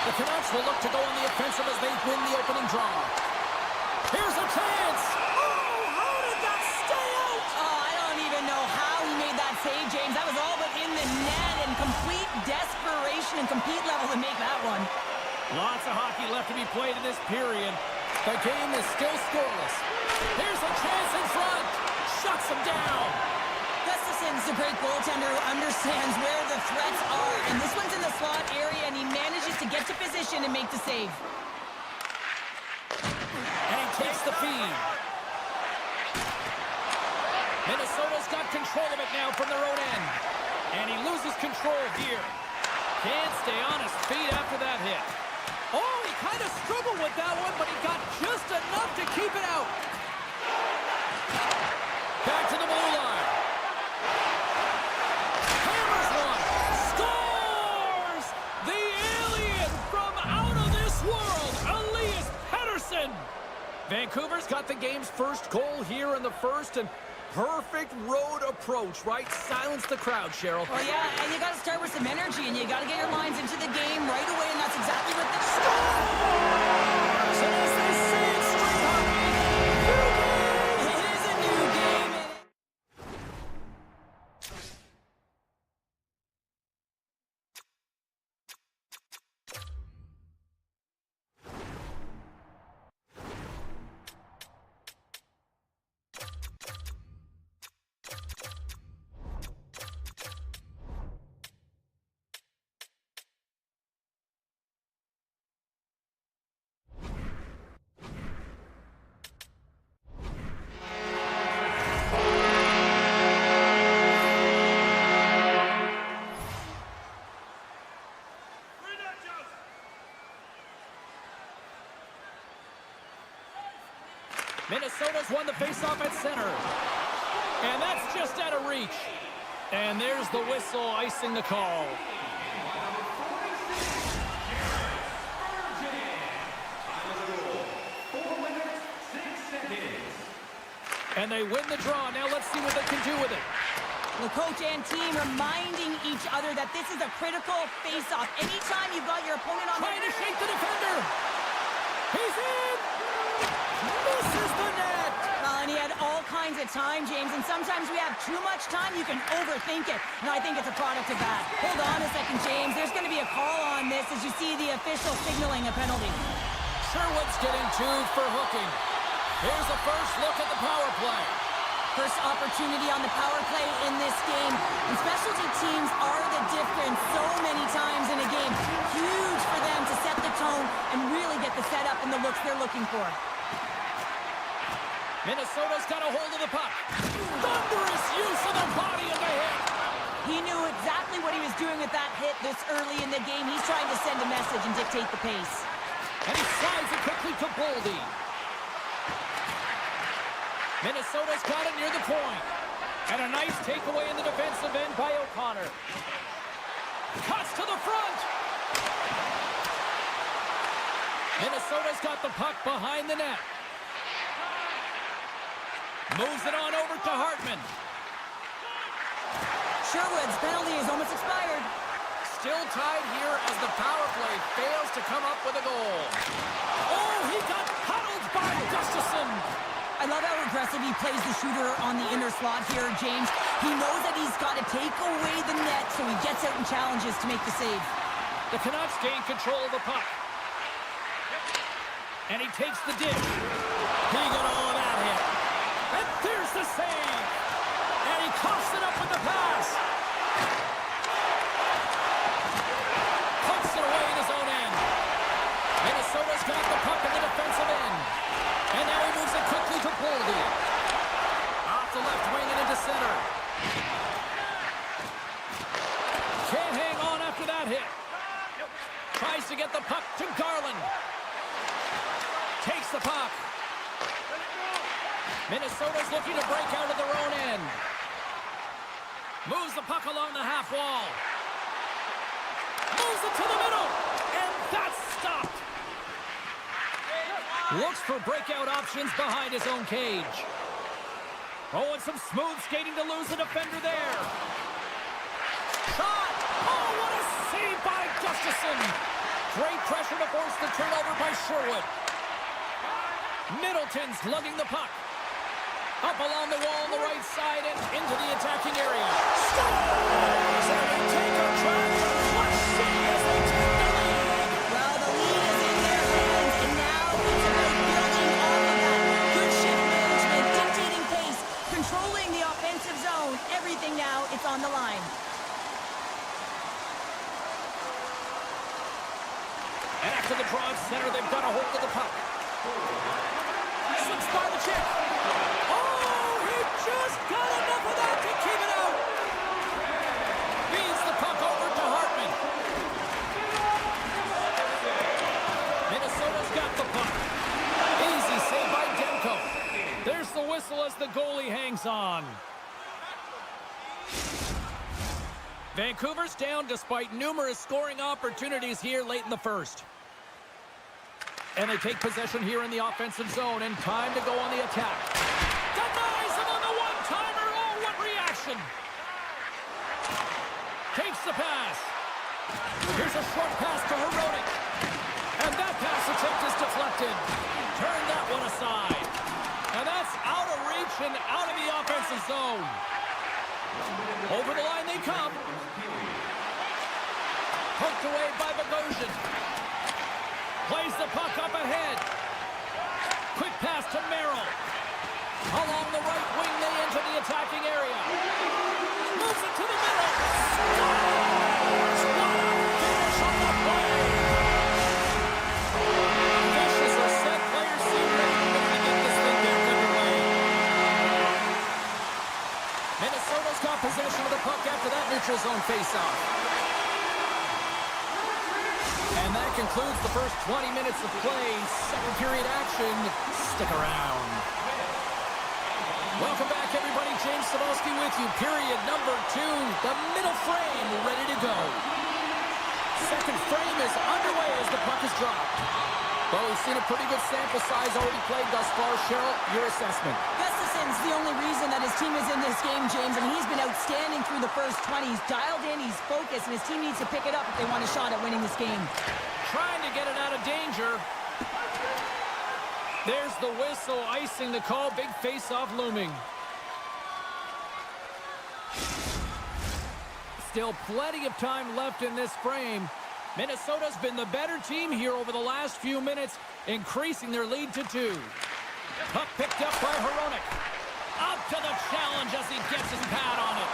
The Canucks will look to go on the offensive as they win the opening draw. Here's a chance! Oh, how did that stay out? Oh, I don't even know how he made that save, James. That was all but in the net and complete desperation and compete level to make that one. Lots of hockey left to be played in this period. The game is still scoreless. Here's a chance in front. Shuts him down. Gustafson's a great goaltender who understands where the threats are. And this one's in the slot area, and he manages to get to position and make the save. And he takes the feed. Minnesota's got control of it now from their own end. And he loses control here. Can't stay on his feet after that hit. Oh, he kind of struggled with that one, but he got just enough to keep it out. Back to the blue line. Hammers one. Scores! The alien from out of this world, Elias Pettersson. Vancouver's got the game's first goal here in the first, and perfect road approach, right? Silence the crowd, Cheryl. Well, yeah, and you got to start with some energy, and you got to get your lines into the game right away, and that's exactly what they Scores! And as they say in street hockey, It is a new game. Minnesota's won the faceoff at center. And that's just out of reach. And there's the whistle icing the call. And they win the draw. Now let's see what they can do with it. The coach and team reminding each other that this is a critical face-off. Anytime you've got your opponent on Trying to shake the defender. He's in. Misses the net. and he had all kinds of time, James, and sometimes we have too much time, you can overthink it, and I think it's a product of that. Hold on a second, James. There's going to be a call on this as you see the official signaling a penalty. Sherwood's getting two for hooking. Here's the first look at the power play. First opportunity on the power play in this game. And specialty teams are the difference so many times in a game. Huge for them to set the tone and really get the setup and the looks they're looking for. Minnesota's got a hold of the puck. Thunderous use of the body of the hit. He knew exactly what he was doing with that hit this early in the game. He's trying to send a message and dictate the pace. And he slides it quickly to Boldy. Minnesota's got it near the point. And a nice takeaway in the defensive end by O'Connor. Cuts to the front. Minnesota's got the puck behind the net. Moves it on over to Hartman. Sherwood's penalty is almost expired. Still tied here as the power play fails to come up with a goal. Oh, he got huddled by Gustafson. I love how aggressive he plays the shooter on the inner slot here, James. He knows that he's got to take away the net, so he gets out and challenges to make the save. The Canucks gain control of the puck. And he takes the dish. He got all of that hit. And there's the save. And he coughs it up with the pass. Puts it away in his own end. Minnesota's got the puck in the defensive end. And now he moves it quickly to Boldy. Off the left wing and into center. Can't hang on after that hit. Tries to get the puck to Garland. Takes the puck. Minnesota's looking to break out of their own end. Moves the puck along the half wall. Moves it to the middle. And that's stopped. Looks for breakout options behind his own cage. Oh, and some smooth skating to lose the defender there. Shot! Oh, what a save by Gustafson! Great pressure to force the turnover by Sherwood. Middleton's lugging the puck. Up along the wall on the right side and into the attacking area. Scores! And they take a drive to Clutch City as they take the lead. Well, the lead is in their hands, and now it's about building off of that. Good shift management, dictating pace, controlling the offensive zone. Everything now, it's on the line. And after the draw at center, they've got a hold of the puck. Slips by the chick. Oh, he just got enough of that to keep it out. Feeds the puck over to Hartman. Minnesota's got the puck. Easy save by Demko. There's the whistle as the goalie hangs on. Vancouver's down despite numerous scoring opportunities here late in the first. And they take possession here in the offensive zone, and time to go on the attack. Denies him on the one-timer. Oh, what reaction! Takes the pass. Here's a short pass to Herodic. And that pass attempt is deflected. Turn that one aside. And that's out of reach and out of the offensive zone. Over the line they come. Poked away by Bogosian. Plays the puck up ahead. Quick pass to Merrill. Along the right wing, they enter the attacking area. Moves it to the middle. Scores! What a finish on the play! Fishes are set. Players seem ready to get this thing back underway. Minnesota's got possession of the puck after that neutral zone faceoff. And that concludes the first 20 minutes of play. Second period action. Stick around. Welcome back, everybody. James Cebulski with you. Period number 2. The middle frame ready to go. Second frame is underway as the puck is dropped. Well, we've seen a pretty good sample size already played thus far. Cheryl, your assessment. Gustafson's the only reason that his team is in this game, James. I mean, he's been outstanding through the first 20. He's dialed in, he's focused, and his team needs to pick it up if they want a shot at winning this game. Trying to get it out of danger. There's the whistle, icing the call. Big face-off looming. Still plenty of time left in this frame. Minnesota's been the better team here over the last few minutes, increasing their lead to 2. Puck picked up by Herodic. Out to the challenge as he gets his pad on it.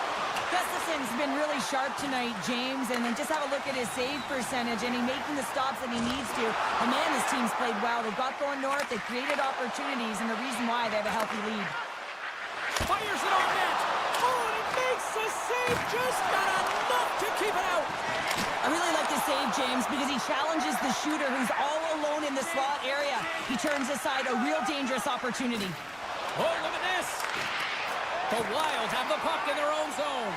Gustafson's been really sharp tonight, James, and then just have a look at his save percentage, and he's making the stops that he needs to. And man, his team's played well. They've got going north, they've created opportunities, and the reason why they have a healthy lead. Fires it on net. Oh, and he makes the save, just not enough to keep it out. I really like the save, James, because he challenges the shooter who's all alone in the slot area. He turns aside a real dangerous opportunity. Oh, look at this. The Wild have the puck in their own zone.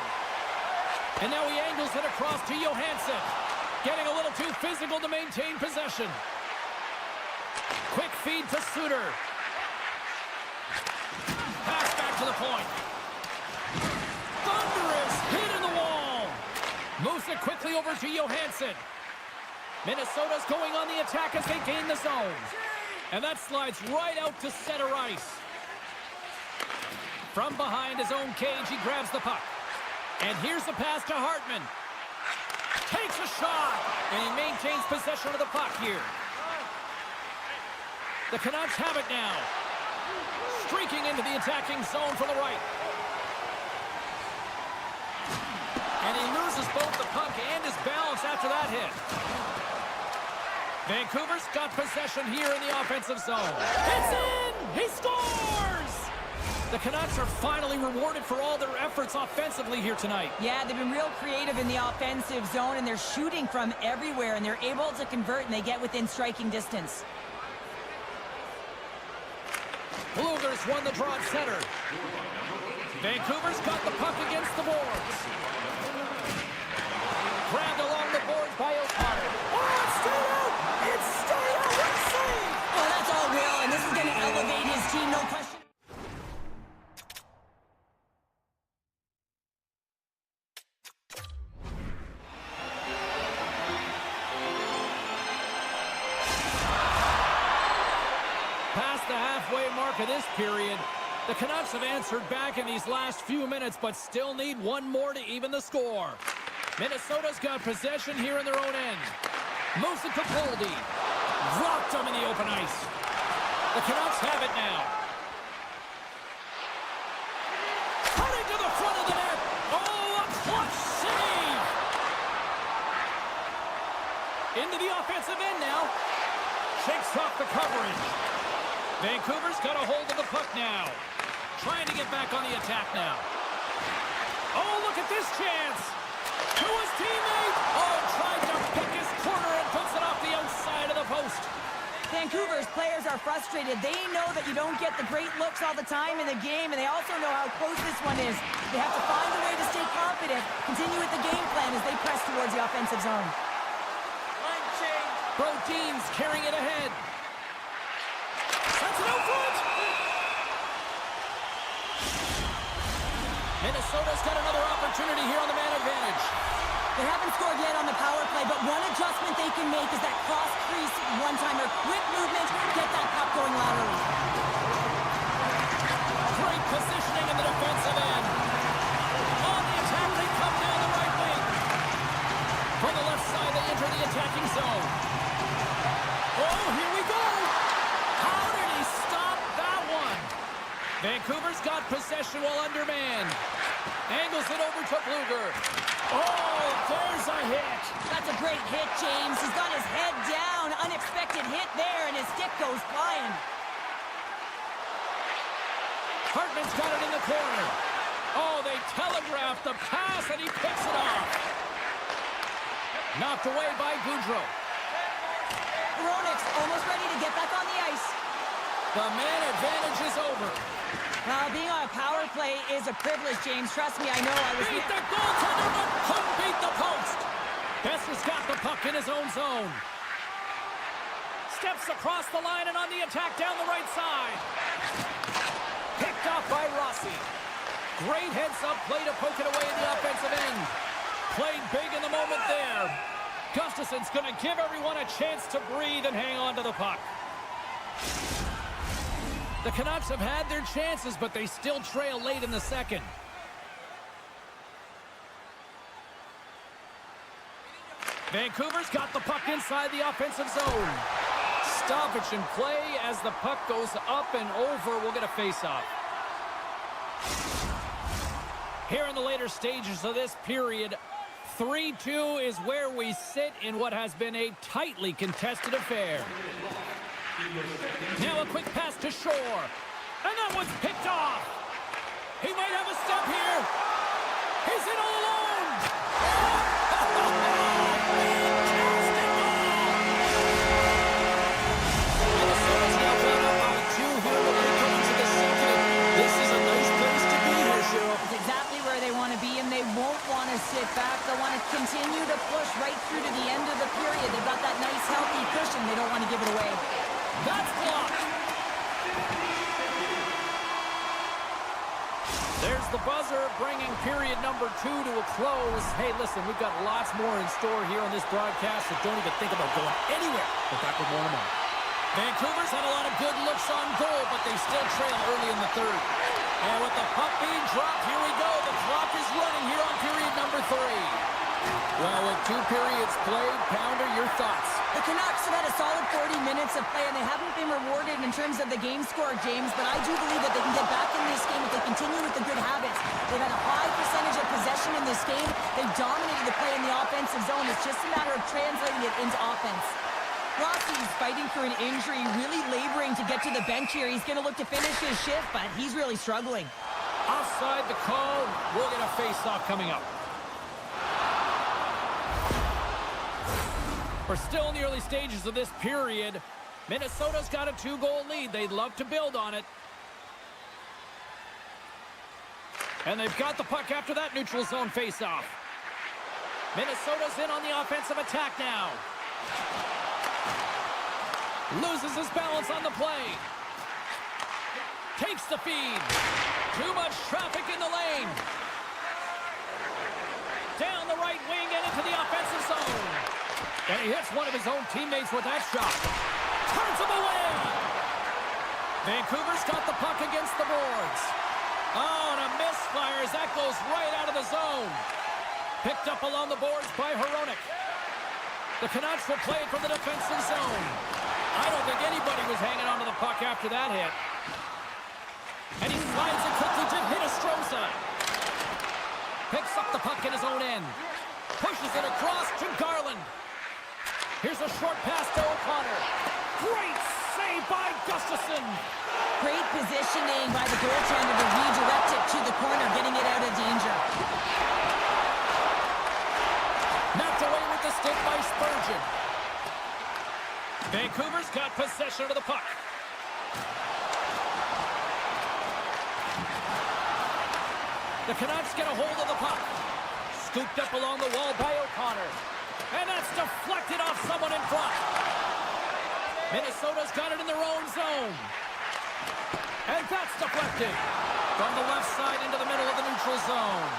And now he angles it across to Johansson. Getting a little too physical to maintain possession. Quick feed to Suter. Pass back to the point. Thunderous hit in the wall. Moves it quickly over to Johansson. Minnesota's going on the attack as they gain the zone. And that slides right out to center ice. From behind his own cage, he grabs the puck. And here's the pass to Hartman. Takes a shot, and he maintains possession of the puck here. The Canucks have it now. Streaking into the attacking zone for the right. And he loses both the puck and his balance after that hit. Vancouver's got possession here in the offensive zone. It's in! He scores! The Canucks are finally rewarded for all their efforts offensively here tonight. Yeah, they've been real creative in the offensive zone, and they're shooting from everywhere, and they're able to convert, and they get within striking distance. Bluegers won the draw at center. Vancouver's got the puck against the boards. Grabbed along the boards by O'Connor. Oh, it's stayed out! It's stayed out! What a save! Oh, that's all real, and this is going to elevate his team, no question. of this period. The Canucks have answered back in these last few minutes, but still need one more to even the score. Minnesota's got possession here in their own end. Moves it to Poldy. Dropped him in the open ice. The Canucks have it now. Cutting to the front of the net. Oh, a clutch save. Into the offensive end now. Shakes off the coverage. Vancouver's got a hold of the puck now. Trying to get back on the attack now. Oh, look at this chance. To his teammate. Oh, tried to pick his corner and puts it off the outside of the post. Vancouver's players are frustrated. They know that you don't get the great looks all the time in the game, and they also know how close this one is. They have to find a way to stay confident, continue with the game plan as they press towards the offensive zone. Line change. Brodin's carrying it ahead. That's it out front. Minnesota's got another opportunity here on the man advantage. They haven't scored yet on the power play, but one adjustment they can make is that cross-crease one-timer. Quick movement, get that puck going laterally. Great positioning in the defensive end. On the attack, they come down the right wing. From the left side, they enter the attacking zone. Oh, here we go. How did he stop that one? Vancouver's got possession while undermanned. Angles it over to Bluger. Oh, there's a hit. That's a great hit, James. He's got his head down. Unexpected hit there, and his stick goes flying. Hartman's got it in the corner. Oh, they telegraphed the pass, and he picks it off. Knocked away by Goudreau. Hronek's almost ready to get back on the ice. The man advantage is over. Being on a power play is a privilege, James. Trust me, I know. I was Beat the goaltender, but couldn't beat the post. Besser's got the puck in his own zone. Steps across the line and on the attack down the right side. Picked off by Rossi. Great heads-up play to poke it away in the offensive end. Played big in the moment there. Gustafson's going to give everyone a chance to breathe and hang on to the puck. The Canucks have had their chances, but they still trail late in the second. Vancouver's got the puck inside the offensive zone. Stoppage in play as the puck goes up and over. We'll get a face-off. Here in the later stages of this period, 3-2 is where we sit in what has been a tightly contested affair. Now a quick pass to Shore. And that one's picked off. He might have a step here. He's in all alone. Fantastic goal. Minnesota's now got up by 2 here when they come into the second. This is a nice place to be here, Cheryl. It's exactly where they want to be, and they won't want to sit back. They'll want to continue to push right through to the end of the period. They've got that nice, healthy cushion. They don't want to give it away. That's blocked. There's the buzzer, bringing period number 2 to a close. Hey, listen, we've got lots more in store here on this broadcast, so don't even think about going anywhere. We're back with more in a moment. Vancouver's had a lot of good looks on goal, but they still trail early in the third. And with the puck being dropped, here we go. The clock is running here on period number 3. Well, with 2 periods played, Pounder, your thoughts? The Canucks have had a solid 40 minutes of play, and they haven't been rewarded in terms of the game score, James, but I do believe that they can get back in this game if they continue with the good habits. They've had a high percentage of possession in this game. They've dominated the play in the offensive zone. It's just a matter of translating it into offense. Rossi's fighting through an injury, really laboring to get to the bench here. He's going to look to finish his shift, but he's really struggling. Offside the call. We'll get a face-off coming up. We're still in the early stages of this period. Minnesota's got a 2-goal lead. They'd love to build on it. And they've got the puck after that neutral zone face-off. Minnesota's in on the offensive attack now. Loses his balance on the play. Takes the feed. Too much traffic in the lane. Down the right wing and into the offensive zone. And he hits one of his own teammates with that shot. Turns him away. Vancouver's got the puck against the boards. Oh, and a misfire as that goes right out of the zone. Picked up along the boards by Hronek. The Canucks will play it from the defensive zone. I don't think anybody was hanging onto the puck after that hit. And he slides it quickly to Hinostroza. Picks up the puck in his own end. Pushes it across to Garland. Here's a short pass to O'Connor. Great save by Gustafsson. Great positioning by the goaltender to redirect it to the corner, getting it out of danger. Knocked away with the stick by Spurgeon. Vancouver's got possession of the puck. The Canucks get a hold of the puck. Scooped up along the wall by O'Connor. And that's deflected off someone in front. Minnesota's got it in their own zone. And that's deflected. From the left side into the middle of the neutral zone.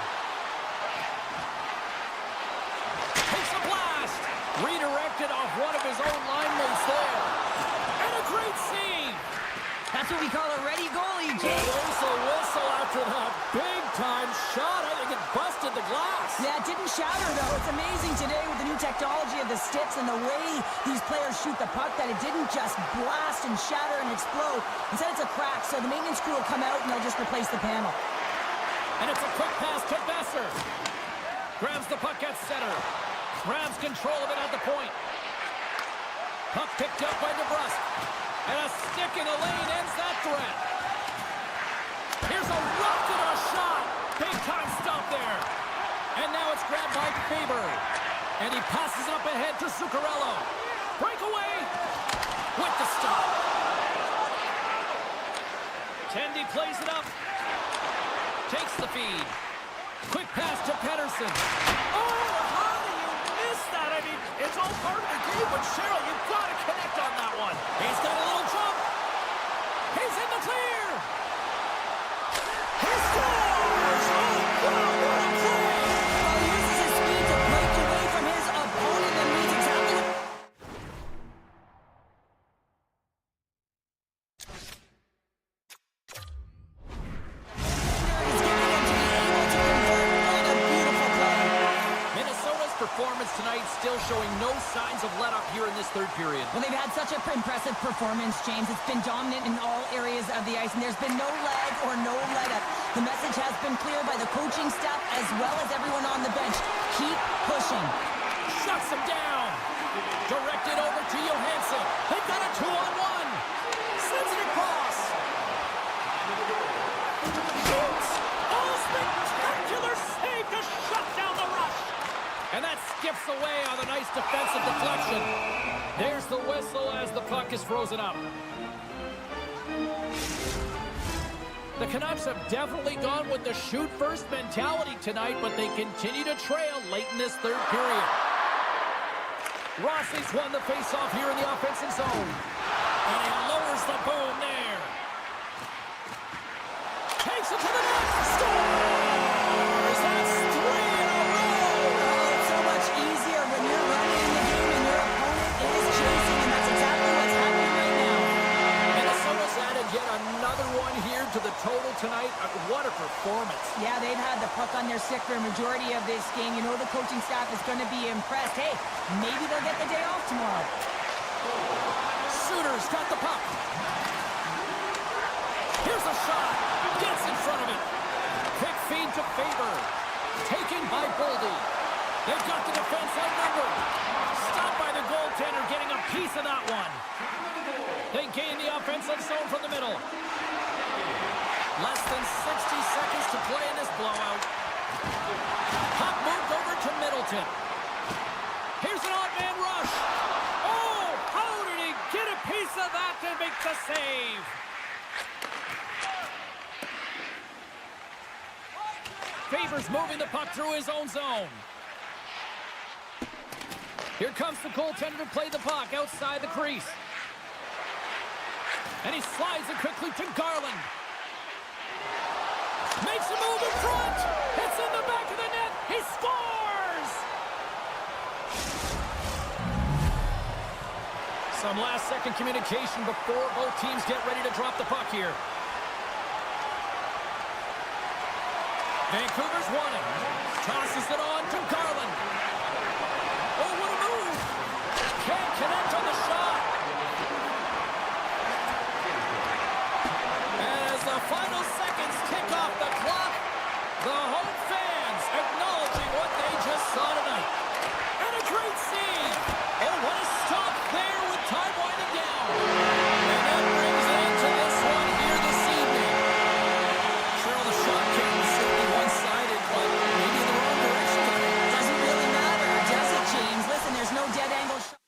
Takes a blast. Redirected off one of his own line mates there. And a great save. That's what we call a ready goalie, Jake. There's a whistle after that big-time shot. I think it busted the glass. Yeah, it didn't shatter, though. It's amazing today with the new technology of the sticks and the way these players shoot the puck that it didn't just blast and shatter and explode. Instead, it's a crack, so the maintenance crew will come out and they'll just replace the panel. And it's a quick pass to Besser. Grabs the puck at center. Grabs control of it at the point. Puck picked up by DeBrusque. And a stick in the lane ends that threat. Here's a rocket of a shot. Big time stop there. And now it's grabbed by Faber. And he passes it up ahead to Zuccarello. Breakaway with the stop. Tendy plays it up. Takes the feed. Quick pass to Pettersson. Oh, how do you miss that? I mean, it's all part of the game, but Cheryl, you've got to connect on that one. He's got a little jump. He's in the clear. He scores! Oh, God, what a play! Well, he uses his speed to break away from his opponent and reads exactly what... He's getting him to be able to convert on a beautiful play. Minnesota's performance tonight still showing no signs of let up here in this third period. Well, they've had such an impressive performance, James. It's been dominant in all areas of the ice, and there's been no lag or no let-up. The message has been clear by the coaching staff as well as everyone on the bench. Keep pushing. Shuts him down. Directed over to Johansson. They've got a 2-on-1. Sends it across. Shoots. Oh, spectacular save to shut down the rush. And that skips away on a nice defensive deflection. There's the whistle as the puck is frozen up. The Canucks have definitely gone with the shoot-first mentality tonight, but they continue to trail late in this third period. Rossi's won the face-off here in the offensive zone. And he lowers the boom there. Takes it to the net. Scores! That's 3 in a row! It's so much easier when you're running the game and your opponent is chasing, and that's exactly what's happening right now. Minnesota's added yet another one here to the total tonight. What a performance. Yeah, they've had the puck on their stick for a majority of this game. You know the coaching staff is going to be impressed. Hey, maybe they'll get the day off tomorrow. Suter's got the puck. Here's a shot. Gets in front of it. Quick feed to Faber. Taken by Boldy. They've got the defense outnumbered. Stopped by the goaltender, getting a piece of that one. They gain the offensive zone from the middle. Less than 60 seconds to play in this blowout. Puck moved over to Middleton. Here's an odd man rush. Oh, how did he get a piece of that to make the save? Faber's moving the puck through his own zone. Here comes the goaltender to play the puck outside the crease. And he slides it quickly to Garland. Makes a move in front. It's in the back of the net. He scores! Some last-second communication before both teams get ready to drop the puck here. Vancouver's won it. Tosses it on to Garland. Oh, what a move! Can't connect on the shot. As the final seconds tick off the clock, the home fans acknowledging what they just saw tonight. And a great save. Oh, what a stop there with time winding down. And that brings an end to this one here this evening. Cheryl, the shot came certainly one-sided, but maybe in the wrong direction. Doesn't really matter, does it, James? Listen, there's no dead angle shot.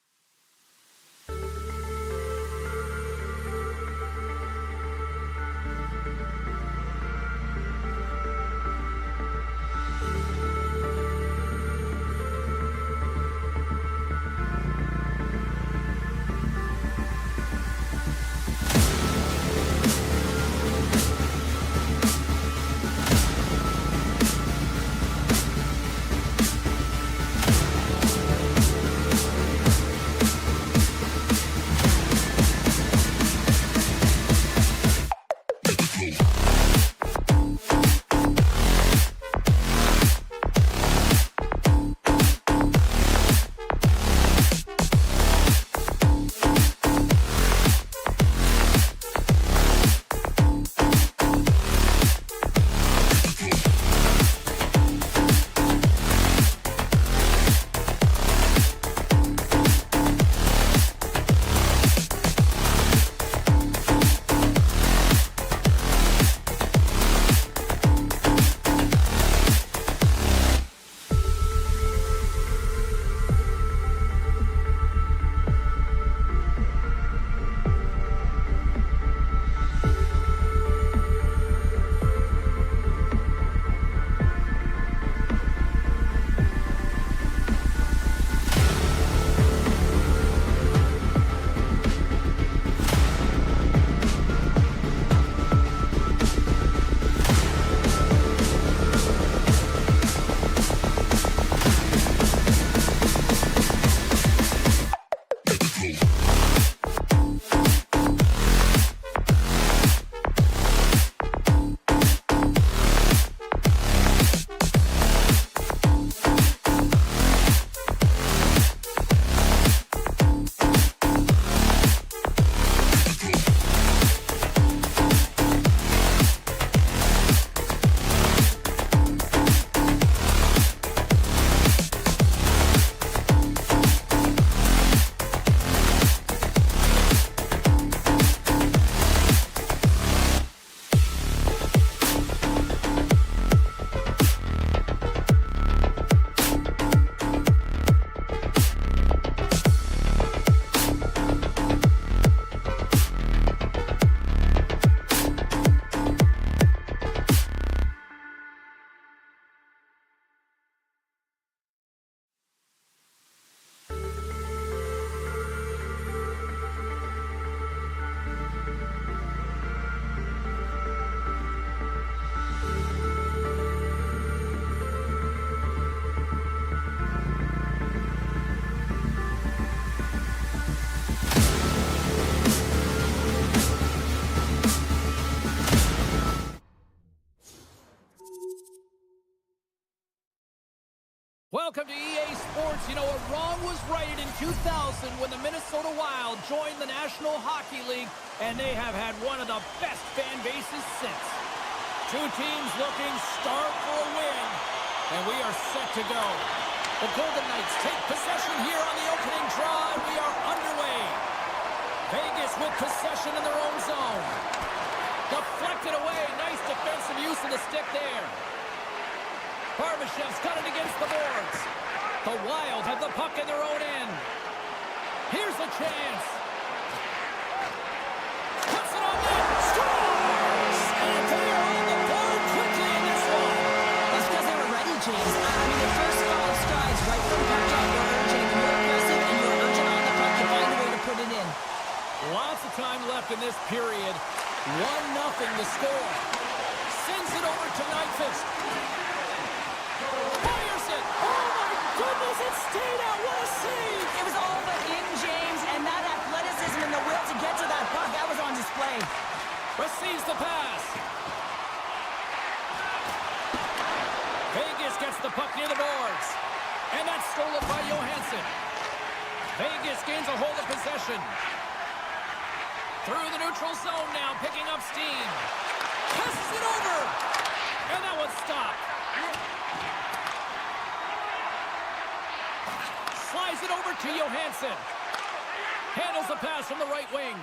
Welcome to EA Sports. You know, a wrong was righted in 2000 when the Minnesota Wild joined the National Hockey League, and they have had one of the best fan bases since. Two teams looking starved for a win, and we are set to go. The Golden Knights take possession here on the opening draw, and we are underway. Vegas with possession in their own zone. Deflected away. Nice defensive use of the stick there. Barbashev's got it against the boards. The Wild have the puck in their own end. Here's a chance. Puts it on net. Scores! And they are on the board quickly in this one. That's because they were ready, James. I mean, the first 5 strides right from puck drop, you're urging, and you're aggressive, and you're urging on the puck. You find a way to put it in. Lots of time left in this period. 1-0 the score. Sends it over to Nyquist. Fires it. Oh, my goodness, it stayed out. What a save. It was all but in, James, and that athletic Receives the pass. Vegas gets the puck near the boards. And that's stolen by Johansson. Vegas gains a hold of possession. Through the neutral zone now, picking up steam. Passes it over. And that one's stopped. Slides it over to Johansson. Handles the pass from the right wing.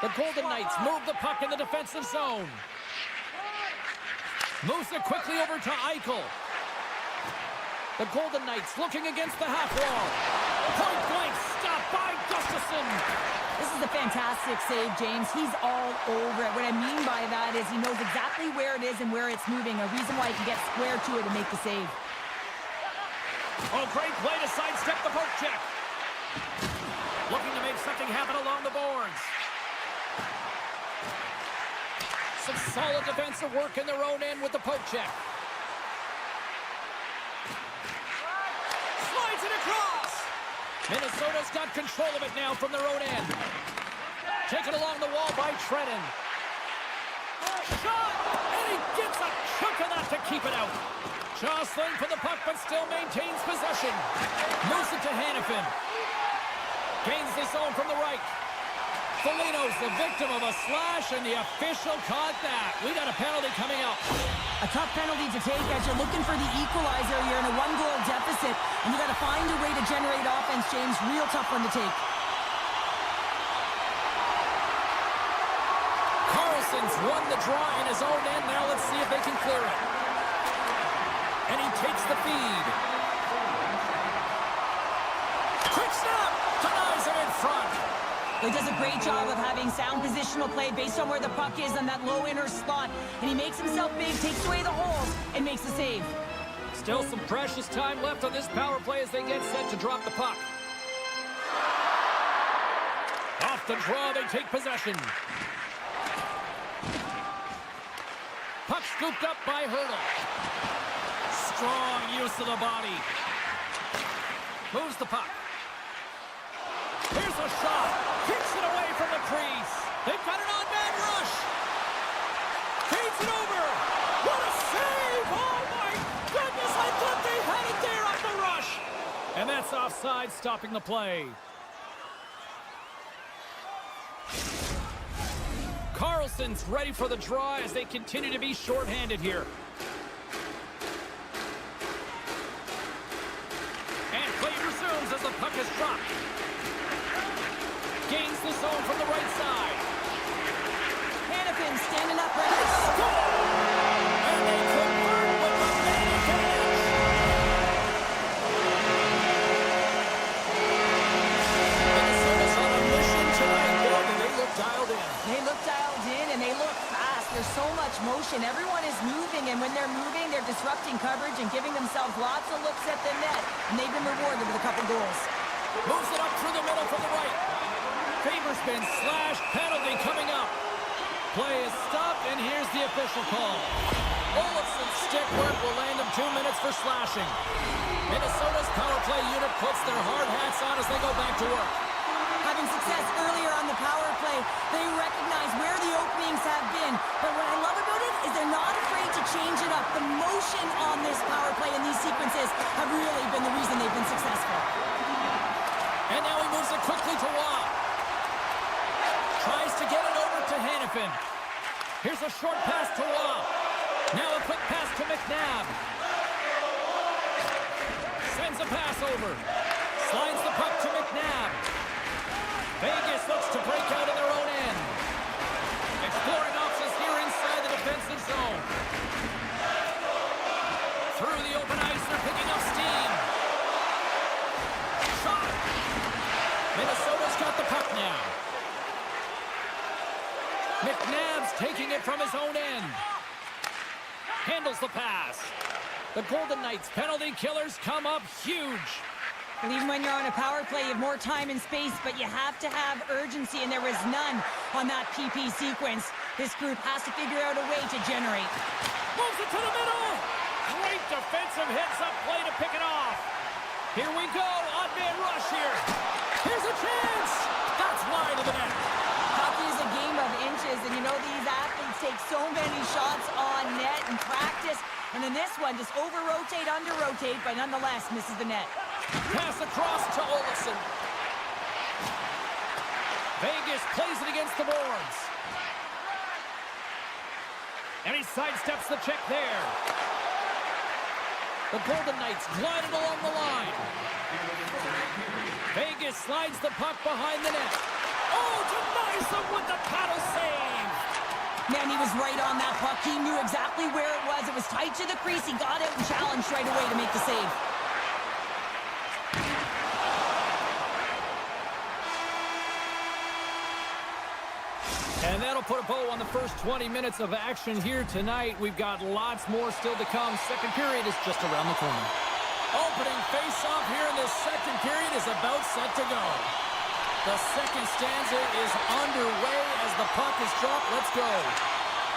The Golden Knights move the puck in the defensive zone. Moves it quickly over to Eichel. The Golden Knights looking against the half wall. Point blank stop by Gustafsson. This is a fantastic save, James. He's all over it. What I mean by that is he knows exactly where it is and where it's moving. A reason why he can get square to it and make the save. Oh, great play to sidestep the poke check. Looking to make something happen along the boards. Some solid defensive work in their own end with the poke check. Slides it across. Minnesota's got control of it now from their own end. Taken along the wall by Trenton. Shot! And he gets a chunk of that to keep it out. Jostling for the puck, but still maintains possession. Moves it to Hannafin. Gains the zone from the right. Foligno's the victim of a slash, and the official caught that. We got a penalty coming up. A tough penalty to take as you're looking for the equalizer. You're in a one-goal deficit, and you got to find a way to generate offense, James. Real tough one to take. Carlson's won the draw in his own end. Now let's see if they can clear it. And he takes the feed. Quick snap! Denies him in front. He does a great job of having sound positional play based on where the puck is on that low inner slot. And he makes himself big, takes away the holes, and makes the save. Still some precious time left on this power play as they get set to drop the puck. Off the draw, they take possession. Puck scooped up by Hurdle. Strong use of the body. Moves the puck. Here's a shot. Kicks it away from the crease. They've got an on-man rush. Feeds it over. What a save! Oh, my goodness. I thought they had it there on the rush. And that's offside, stopping the play. Carlson's ready for the draw as they continue to be shorthanded here. And play resumes as the puck is dropped. Gains the zone from the right side. Hannafin standing up ready to score. And they convert with the man advantage. Minnesota's on a mission tonight, Bob, and they look dialed in. They look dialed in, and they look fast. There's so much motion. Everyone is moving, and when they're moving, they're disrupting coverage and giving themselves lots of looks at the net. And they've been rewarded with a couple goals. Moves it up through the middle from the right. Faber's been slashed. Penalty coming up. Play is stopped, and here's the official call. Olofsson's stick work will land him 2 minutes for slashing. Minnesota's power play unit puts their hard hats on as they go back to work. Having success earlier on the power play, they recognize where the openings have been. But what I love about it is they're not afraid to change it up. The motion on this power play and these sequences have really been the reason they've been successful. And now he moves it quickly to Waugh. Tries to get it over to Hannafin. Here's a short pass to Waugh. Now a quick pass to McNabb. Sends a pass over. Slides the puck to McNabb. Vegas looks to break out in their own end. Exploring options here inside the defensive zone. Through the open ice, they're picking up steam. Shot. Minnesota's got the puck now. McNabb's taking it from his own end. Handles the pass. The Golden Knights penalty killers come up huge. And even when you're on a power play, you have more time and space, but you have to have urgency, and there was none on that PP sequence. This group has to figure out a way to generate. Moves it to the middle. Great defensive hits up play to pick it off. Here we go. Odd man rush here. Here's a chance. That's wide of the net. Hockey is a game of inches, and you know these athletes take so many shots on net in practice, and in this one, just over-rotate, under-rotate, but nonetheless misses the net. Pass across to Olofsson. Vegas plays it against the boards. And he sidesteps the check there. The Golden Knights glided along the line. Vegas slides the puck behind the net. Oh, denies him with the paddle save. Man, he was right on that puck. He knew exactly where it was. It was tight to the crease. He got out and challenged right away to make the save. And that'll put a bow on the first 20 minutes of action here tonight. We've got lots more still to come. Second period is just around the corner. Opening face-off here in the second period is about set to go. The second stanza is underway as the puck is dropped. Let's go.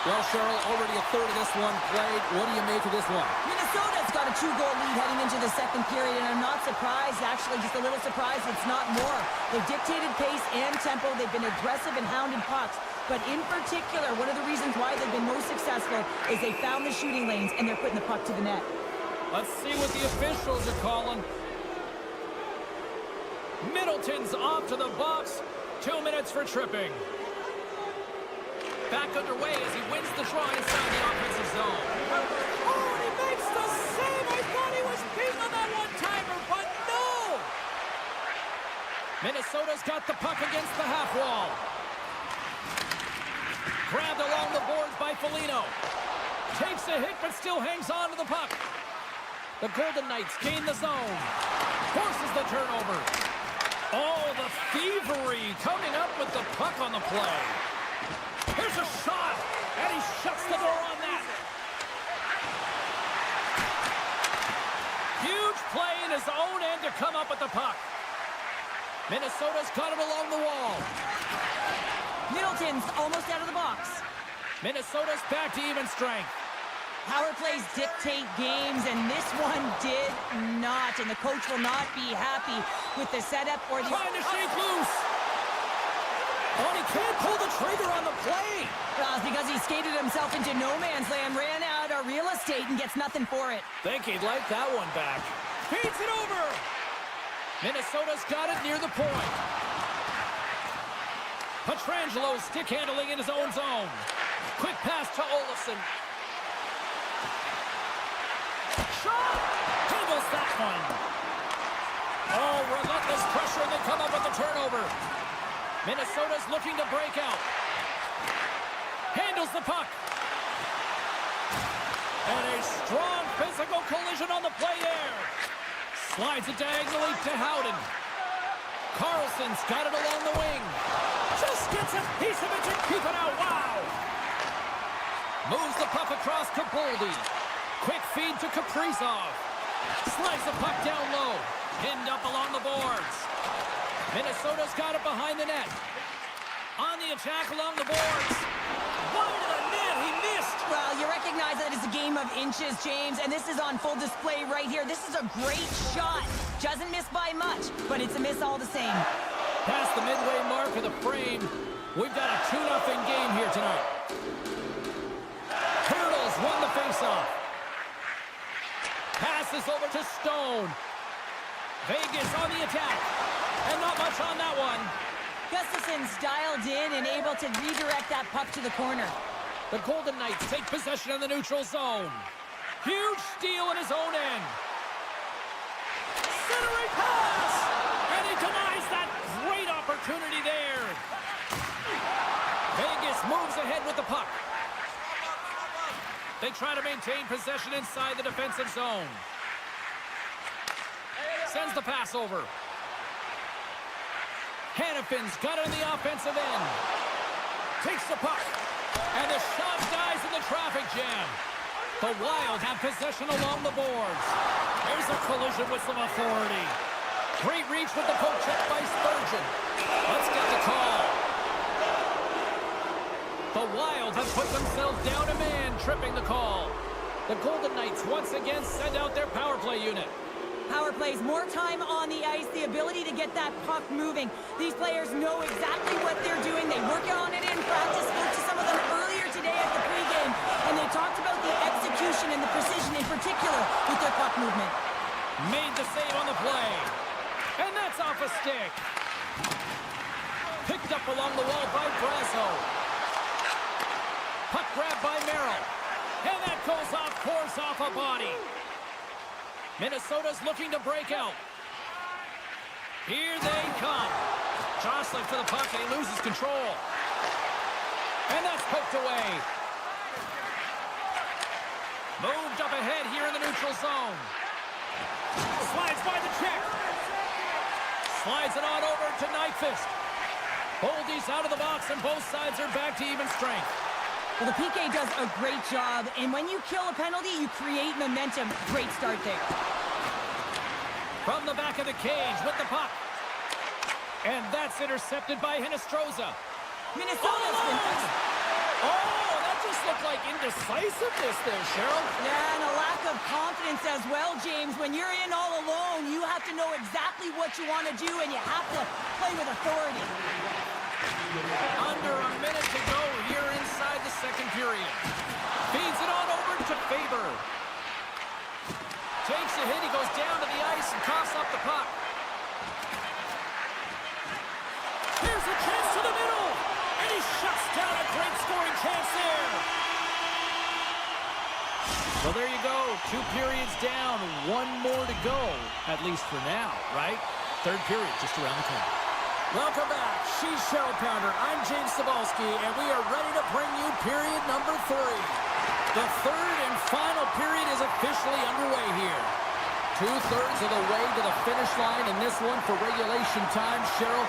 Well, Cheryl, already a third of this one played. What do you make of this one? Minnesota's got a 2-goal lead heading into the second period, and I'm not surprised, actually, just a little surprised it's not more. They've dictated pace and tempo. They've been aggressive and hounded pucks. But in particular, one of the reasons why they've been most successful is they found the shooting lanes, and they're putting the puck to the net. Let's see what the officials are calling. Middleton's off to the box. 2 minutes for tripping. Back underway as he wins the draw inside the offensive zone. Oh, and he makes the save. I thought he was being on that one-timer, but no! Minnesota's got the puck against the half wall. Grabbed along the boards by Foligno. Takes a hit, but still hangs on to the puck. The Golden Knights gain the zone. Forces the turnover. Oh, the thievery coming up with the puck on the play. Here's a shot, and he shuts the door on that. Huge play in his own end to come up with the puck. Minnesota's got it along the wall. Middleton's almost out of the box. Minnesota's back to even strength. Power plays dictate games, and this one did not. And the coach will not be happy with the setup or the... Trying to shake loose. Oh, he can't pull the trigger on the play. Well, it's because he skated himself into no man's land, ran out of real estate, and gets nothing for it. Think he'd like that one back. Feeds it over. Minnesota's got it near the point. Pietrangelo stick handling in his own zone. Quick pass to Olofsson. Shot! Handles that one. Oh, relentless pressure, and they come up with the turnover. Minnesota's looking to break out. Handles the puck. And a strong physical collision on the play there. Slides it diagonally to Howden. Carlson's got it along the wing. Just gets a piece of it to keep it out. Wow! Moves the puck across to Boldy. Quick feed to Kaprizov. Slides the puck down low. Pinned up along the boards. Minnesota's got it behind the net. On the attack along the boards. Wide of the net, he missed. Well, you recognize that it's a game of inches, James, and this is on full display right here. This is a great shot. Doesn't miss by much, but it's a miss all the same. Past the midway mark of the frame, we've got a 2-0 game here tonight. Turtles won the faceoff. Passes over to Stone. Vegas on the attack. And not much on that one. Gustafson's dialed in and able to redirect that puck to the corner. The Golden Knights take possession of the neutral zone. Huge steal in his own end. Centering pass! And he denies that great opportunity there. Vegas moves ahead with the puck. They try to maintain possession inside the defensive zone. Sends the pass over. Hannafin's got it on the offensive end. Takes the puck. And the shot dies in the traffic jam. The Wild have possession along the boards. There's a collision with some authority. Great reach with the poke check by Spurgeon. Let's get the call. The Wild have put themselves down a man, tripping the call. The Golden Knights once again send out their power play unit. Power plays, more time on the ice, the ability to get that puck moving. These players know exactly what they're doing. They work on it in practice. Spoke to some of them earlier today at the pregame, and they talked about the execution and the precision in particular with their puck movement. Made the save on the play. And that's off a stick. Picked up along the wall by Brazo. Puck grab by Merrill. And that goes off course off a body. Minnesota's looking to break out. Here they come. Jostling for the puck, and he loses control. And that's poked away. Moved up ahead here in the neutral zone. Slides by the check. Slides it on over to Nyquist. Boldy's out of the box, and both sides are back to even strength. Well, the PK does a great job, and when you kill a penalty, you create momentum. Great start there. From the back of the cage with the puck. And that's intercepted by Hinostroza. Minnesota's been... Oh, that just looked like indecisiveness there, Cheryl. Yeah, and a lack of confidence as well, James. When you're in all alone, you have to know exactly what you want to do, and you have to play with authority. Under a minute to go here inside the second period. Feeds it on over to Faber. Takes a hit, he goes down to the ice and coughs up the puck. Here's a chance to the middle, and he shuts down a great scoring chance there. So there you go, 2 periods down, 1 more to go, at least for now, right? Third period just around the corner. Welcome back. She's Cheryl Pounder. I'm James Cebulski, and we are ready to bring you period number 3. The third and final period is officially underway here. 2/3 of the way to the finish line in this one for regulation time. Cheryl,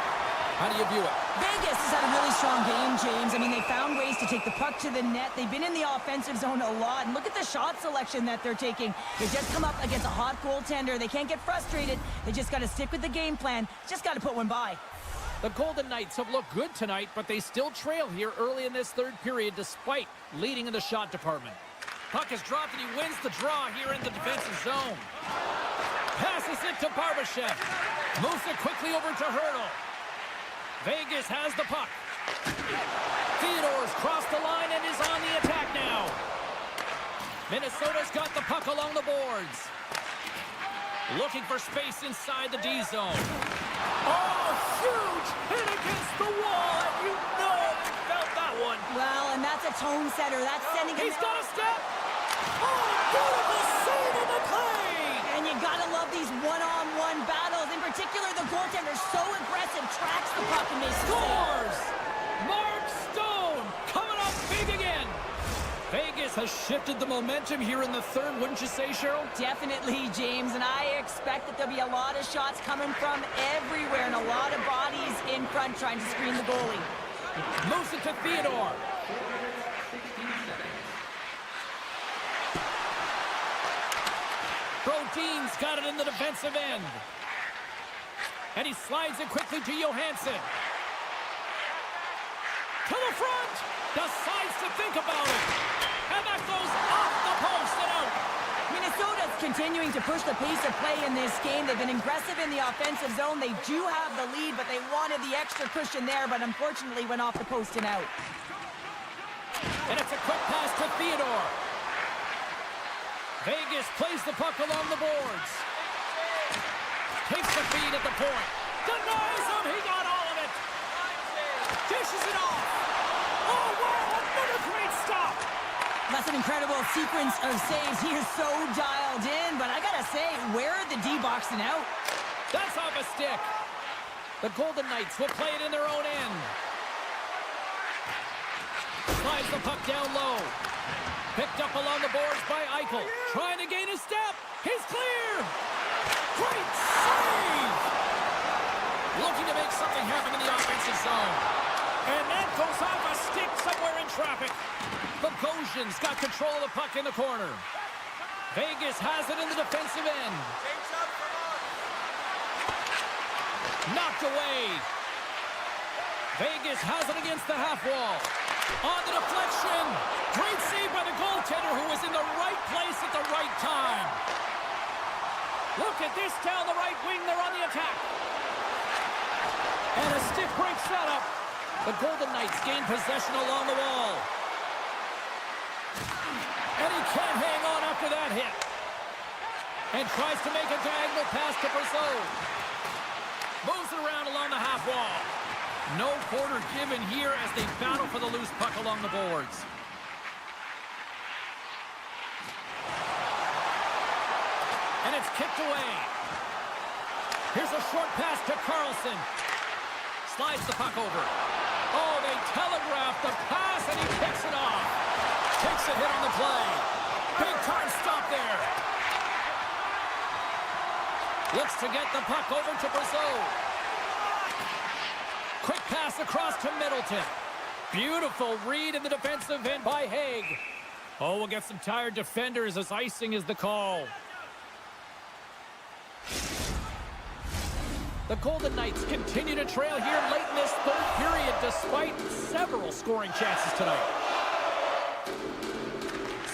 how do you view it? Vegas has had a really strong game, James. I mean, they found ways to take the puck to the net. They've been in the offensive zone a lot. And look at the shot selection that they're taking. They just come up against a hot goaltender. They can't get frustrated. They just got to stick with the game plan. Just got to put one by. The Golden Knights have looked good tonight, but they still trail here early in this third period despite leading in the shot department. Puck is dropped and he wins the draw here in the defensive zone. Passes it to Barbashev. Moves it quickly over to Hurdle. Vegas has the puck. Theodore's crossed the line and is on the attack now. Minnesota's got the puck along the boards. Looking for space inside the D zone. Oh, huge hit against the wall, and you know he felt that one. Well, and that's a tone setter. That's sending him... He's got a step. Oh, beautiful save in the play. And you gotta love these one-on-one battles. In particular, the goaltender so aggressive, tracks the puck and makes the save. Scores! Mark Stone coming up big again. Vegas has shifted the momentum here in the third, wouldn't you say, Cheryl? Definitely, James, and I expect that there'll be a lot of shots coming from everywhere and a lot of bodies in front trying to screen the goalie. Moves it to Theodore. Brodin's got it in the defensive end. And he slides it quickly to Johansson. To the front! Decides to think about it. And that goes off the post and out. Minnesota's continuing to push the pace of play in this game. They've been aggressive in the offensive zone. They do have the lead, but they wanted the extra cushion there, but unfortunately went off the post and out. And it's a quick pass to Theodore. Vegas plays the puck along the boards. Takes the feed at the point. Denies him. He got all of it. Dishes it off. Oh, wow. Another great stop. That's an incredible sequence of saves. He is so dialed in, but I gotta say, where are the D-boxing out? That's off a stick. The Golden Knights will play it in their own end. Slides the puck down low. Picked up along the boards by Eichel. Trying to gain a step. He's clear. Great save. Looking to make something happen in the offensive zone. And that goes off a stick somewhere in traffic. Bogosian's got control of the puck in the corner. Vegas has it in the defensive end. Knocked away. Vegas has it against the half wall. On the deflection. Great save by the goaltender who was in the right place at the right time. Look at this down the right wing. They're on the attack. And a stick break setup. The Golden Knights gain possession along the wall. And he can't hang on after that hit. And tries to make a diagonal pass to Brazeau. Moves it around along the half wall. No quarter given here as they battle for the loose puck along the boards. And it's kicked away. Here's a short pass to Carlson. Slides the puck over. Oh, they telegraphed the pass, and he picks it off. Takes a hit on the play. Big time stop there. Looks to get the puck over to Brazeau. Quick pass across to Middleton. Beautiful read in the defensive end by Haig. Oh, we'll get some tired defenders as icing is the call. The Golden Knights continue to trail here late in this third period despite several scoring chances tonight.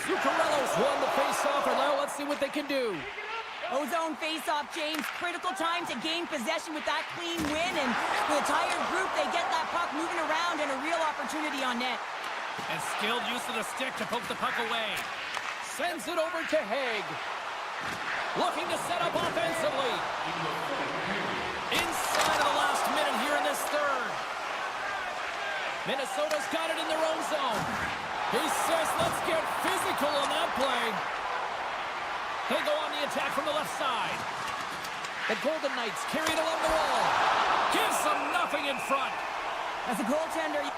Zuccarello's won the faceoff, and now let's see what they can do. Ozone face-off, James. Critical time to gain possession with that clean win, and for the tired group, they get that puck moving around and a real opportunity on net. And skilled use of the stick to poke the puck away. Sends it over to Haig. Looking to set up offensively. Inside of the last minute here in this third. Minnesota's got it in their own zone. He says, let's get physical on that play. They go on the attack from the left side. The Golden Knights carry it along the wall. Gives them nothing in front. As a goaltender...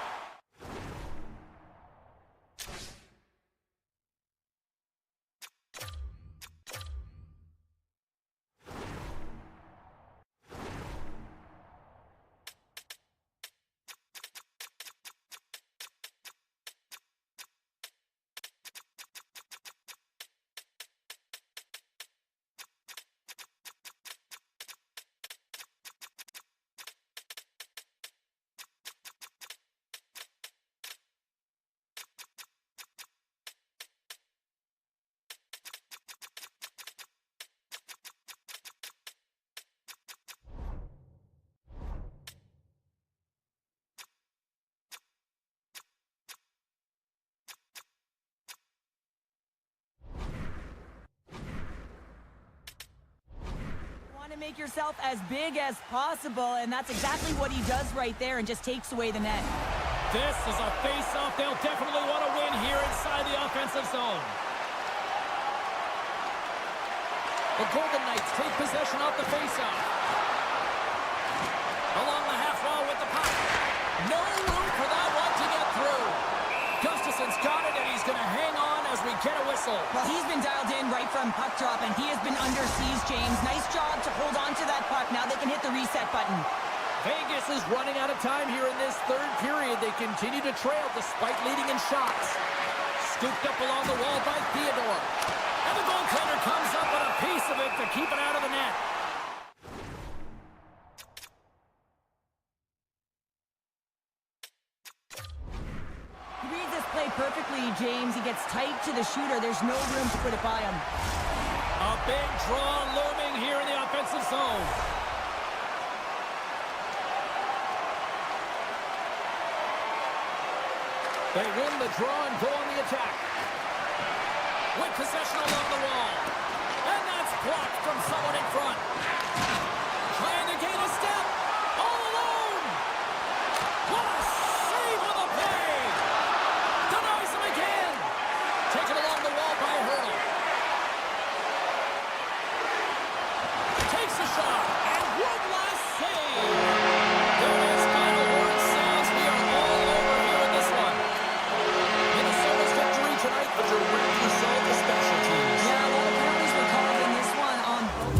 to make yourself as big as possible, and that's exactly what he does right there and just takes away the net. This is a face-off they'll definitely want to win here inside the offensive zone. The Golden Knights take possession off the face-off. Along the half wall with the puck. No room for that one to get through. Gustafson's got it, and he's going to hang on as we get a whistle. Well, he's been dialed in right from puck drop, and he has been under siege, James. Nice job to hold on to that puck. Now they can hit the reset button. Vegas is running out of time here in this third period. They continue to trail despite leading in shots. Scooped up along the wall by Theodore. And the goaltender comes up with a piece of it to keep it out of the net. He reads this play perfectly, James. He gets tight to the shooter. There's no room to put it by him. A big draw looming here in the offensive zone. They win the draw and go on the attack. With possession along the wall. And that's blocked from someone in front. Trying to gain a step. All alone. What a save on the play. Denies him again. Taken along the wall by Hurdle. Takes a shot. And one last save. There is final word sounds. We are all over here in this one. Minnesota's victory tonight, a direct result of special teams. Yeah, a lot of penalties were called in this one on both.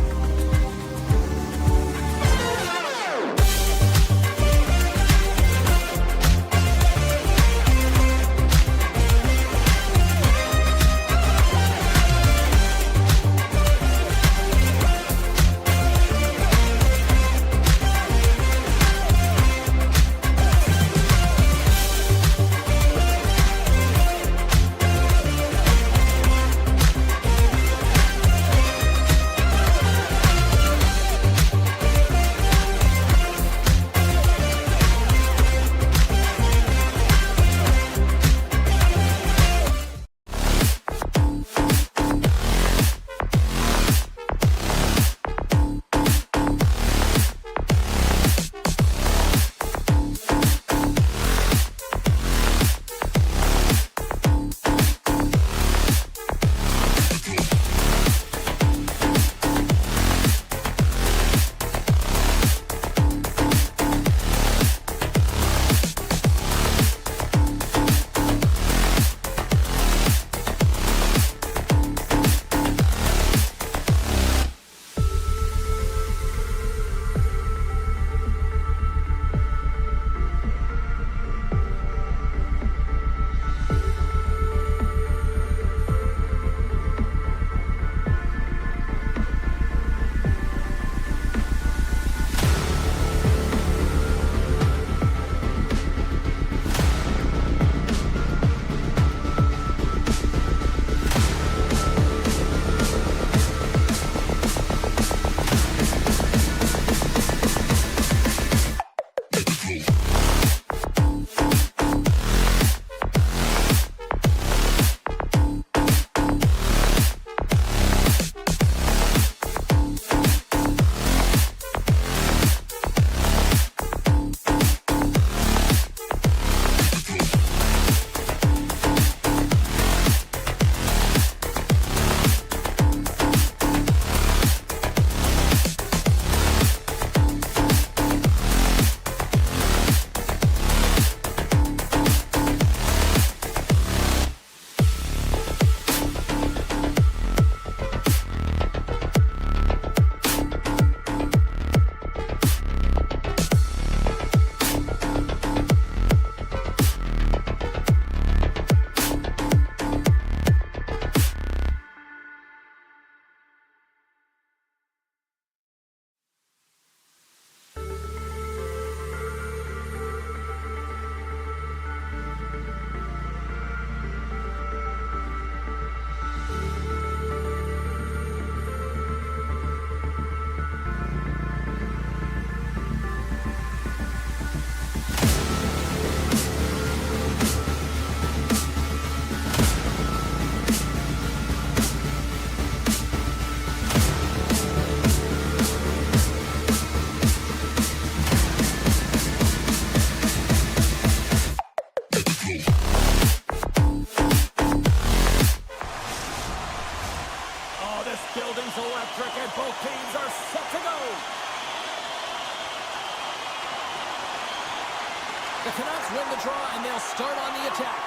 The Canucks win the draw, and they'll start on the attack.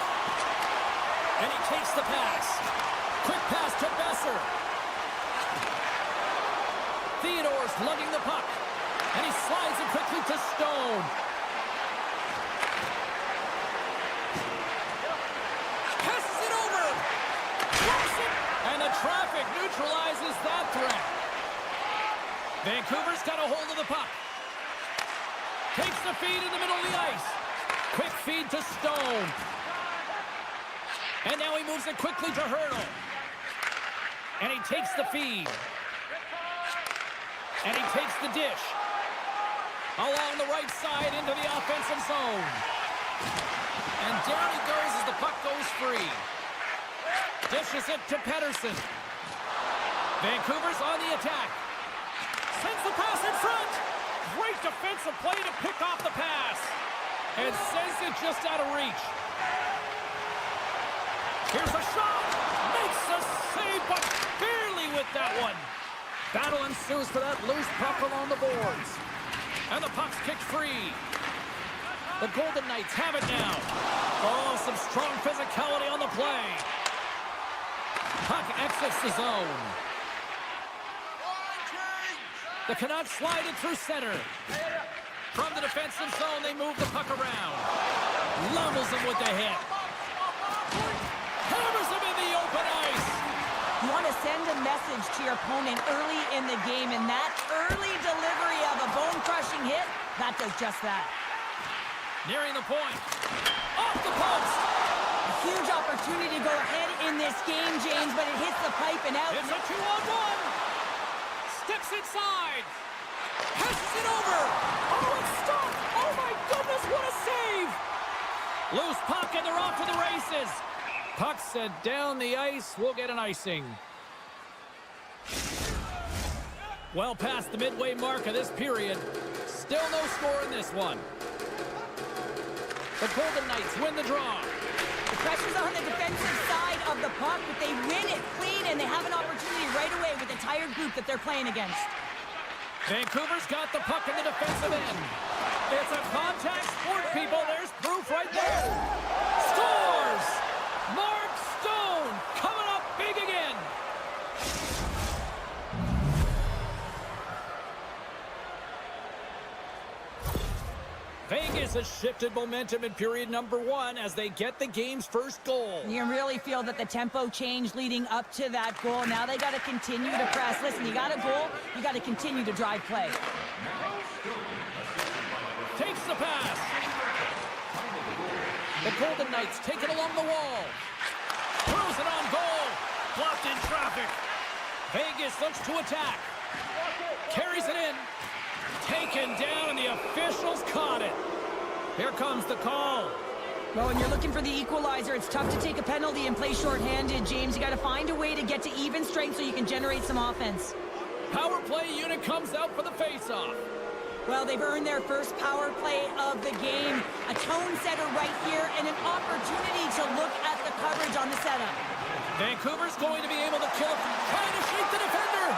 And he takes the pass. Quick pass to Besser. Theodore's lugging the puck. And he slides it quickly to Stone. Passes it over. Drops it. And the traffic neutralizes that threat. Vancouver's got a hold of the puck. Takes the feed in the middle of the ice. Quick feed to Stone. And now he moves it quickly to Hurdle. And he takes the feed. And he takes the dish. Along the right side into the offensive zone. And down he goes as the puck goes free. Dishes it to Pettersson. Vancouver's on the attack. Sends the pass in front. Great defensive play to pick off the pass. And sends it just out of reach. Here's a shot. Makes a save, but barely with that one. Battle ensues for that loose puck along the boards. And the puck's kicked free. The Golden Knights have it now. Oh, some strong physicality on the play. Puck exits the zone. The Canucks slide it through center. From the defensive zone, they move the puck around. Levels him with the hit. Hammers him in the open ice. You want to send a message to your opponent early in the game, and that early delivery of a bone-crushing hit, that does just that. Nearing the point. Off the post. A huge opportunity to go ahead in this game, James, but it hits the pipe and out. It's a 2-on-1. Steps inside. Passes it over. Oh, it's stopped. Oh, my goodness, what a save. Loose puck, and they're off to the races. Puck set down the ice. We'll get an icing. Well past the midway mark of this period. Still no score in this one. The Golden Knights win the draw. The pressure's on the defensive side of the puck, but they win it clean, and they have an opportunity right away with the tired group that they're playing against. Vancouver's got the puck in the defensive end. It's a contact sport, people. There's proof right there. Scores! Mark Stone coming up big again. Vegas has shifted momentum in period number 1 as they get the game's first goal. You can really feel that the tempo changed leading up to that goal. Now they got to continue to press. Listen, you got a goal, you got to continue to drive play. Takes the pass. The Golden Knights take it along the wall. Throws it on goal. Blocked in traffic. Vegas looks to attack. Carries it in. Taken down, and the officials caught it. Here comes the call. Well, when you're looking for the equalizer, it's tough to take a penalty and play shorthanded, James. You got to find a way to get to even strength so you can generate some offense. Power play unit comes out for the faceoff. Well, they've earned their first power play of the game. A tone setter right here and an opportunity to look at the coverage on the setup. Vancouver's going to be able to kill it, trying to shake the defender.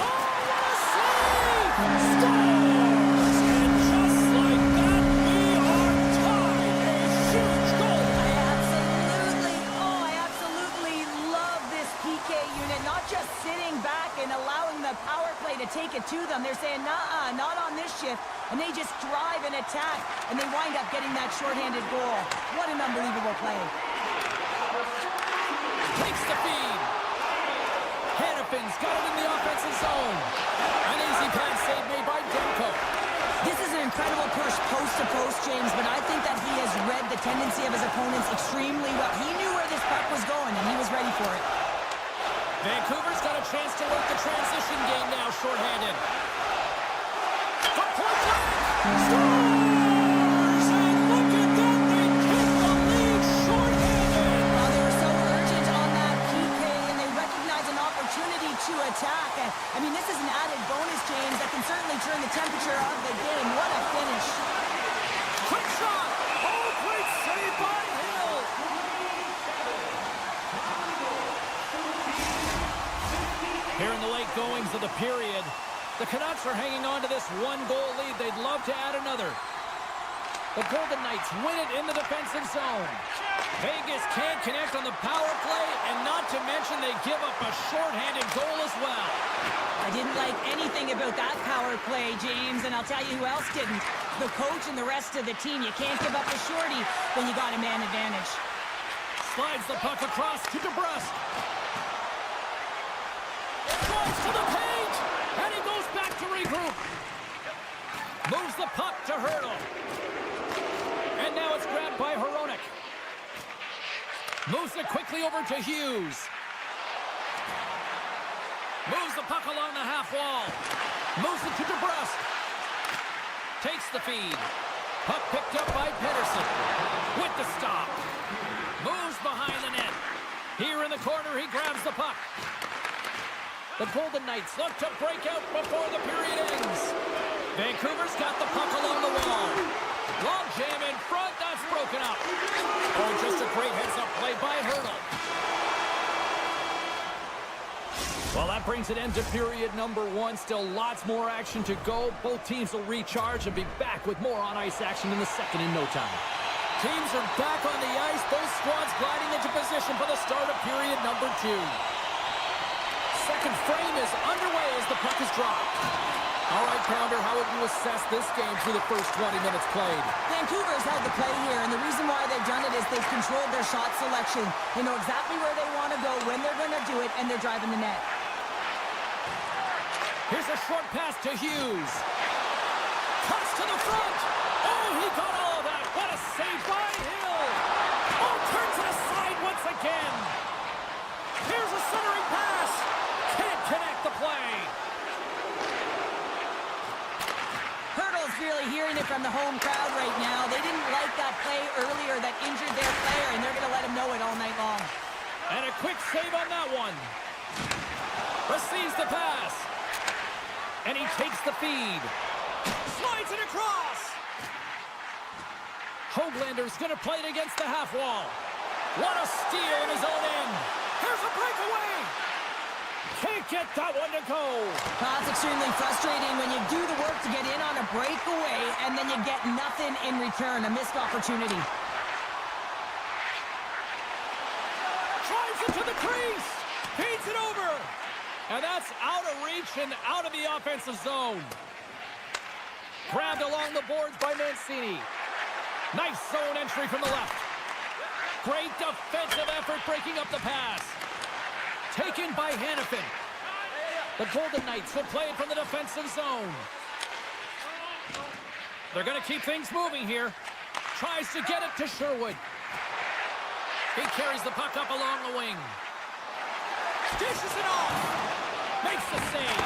Oh, what a save! Scores! And just like that, we are tied. A huge goal. I absolutely love this PK unit. Not just sitting back and allowing the power play to take it to them. They're saying, nah, not on this shift. And they just drive and attack, and they wind up getting that shorthanded goal. What an unbelievable play. Takes the feed. Hannafin's got it in the offensive zone. An easy pass save made by Demko. This is an incredible push post to post, James, but I think that he has read the tendency of his opponents extremely well. He knew where this puck was going, and he was ready for it. Vancouver's got a chance to work the transition game now, shorthanded. From point blank. Scores! And look at that, they keep the lead shorthanded. Well, they were so urgent on that PK, and they recognize an opportunity to attack. I mean, this is an added bonus, James, that can certainly turn the temperature of the game. What a finish. Quick shot. Oh, great save by Hill. Here in the late goings of the period, the Canucks are hanging on to this one-goal lead. They'd love to add another. The Golden Knights win it in the defensive zone. Vegas can't connect on the power play, and not to mention they give up a shorthanded goal as well. I didn't like anything about that power play, James, and I'll tell you who else didn't. The coach and the rest of the team. You can't give up a shorty when you got a man advantage. Slides the puck across to DeBrusque. Drives to the paint, and he goes back to regroup. Moves the puck to Hurdle. And now it's grabbed by Hronek. Moves it quickly over to Hughes. Moves the puck along the half wall. Moves it to DeBrusque. Takes the feed. Puck picked up by Pedersen. With the stop. Moves behind the net. Here in the corner, he grabs the puck. The Golden Knights look to break out before the period ends. Vancouver's got the puck along the wall. Long jam in front, that's broken up. Oh, just a great heads-up play by Hurdle. Well, that brings it into period number 1. Still lots more action to go. Both teams will recharge and be back with more on-ice action in the second in no time. Teams are back on the ice. Both squads gliding into position for the start of period number 2. Second frame is underway as the puck is dropped. All right, Pounder, how would you assess this game through the first 20 minutes played? Vancouver's held the play here, and the reason why they've done it is they've controlled their shot selection. They know exactly where they want to go, when they're going to do it, and they're driving the net. Here's a short pass to Hughes. Cuts to the front. Oh, he got all of that. What a save by Hill. Oh, turns it aside once again. Here's a centering pass. Can't connect the play. Hurdle's really hearing it from the home crowd right now. They didn't like that play earlier that injured their player, and they're going to let him know it all night long. And a quick save on that one. Receives the pass. And he takes the feed. Slides it across. Hoaglander's going to play it against the half wall. What a steal in his own end. Here's a breakaway. Can't get that one to go. That's extremely frustrating when you do the work to get in on a breakaway and then you get nothing in return. A missed opportunity. Drives it to the crease. Feeds it over. And that's out of reach and out of the offensive zone. Grabbed along the boards by Mancini. Nice zone entry from the left. Great defensive effort breaking up the pass. Taken by Hannafin. The Golden Knights will play it from the defensive zone. They're going to keep things moving here. Tries to get it to Sherwood. He carries the puck up along the wing. Dishes it off. Makes the save.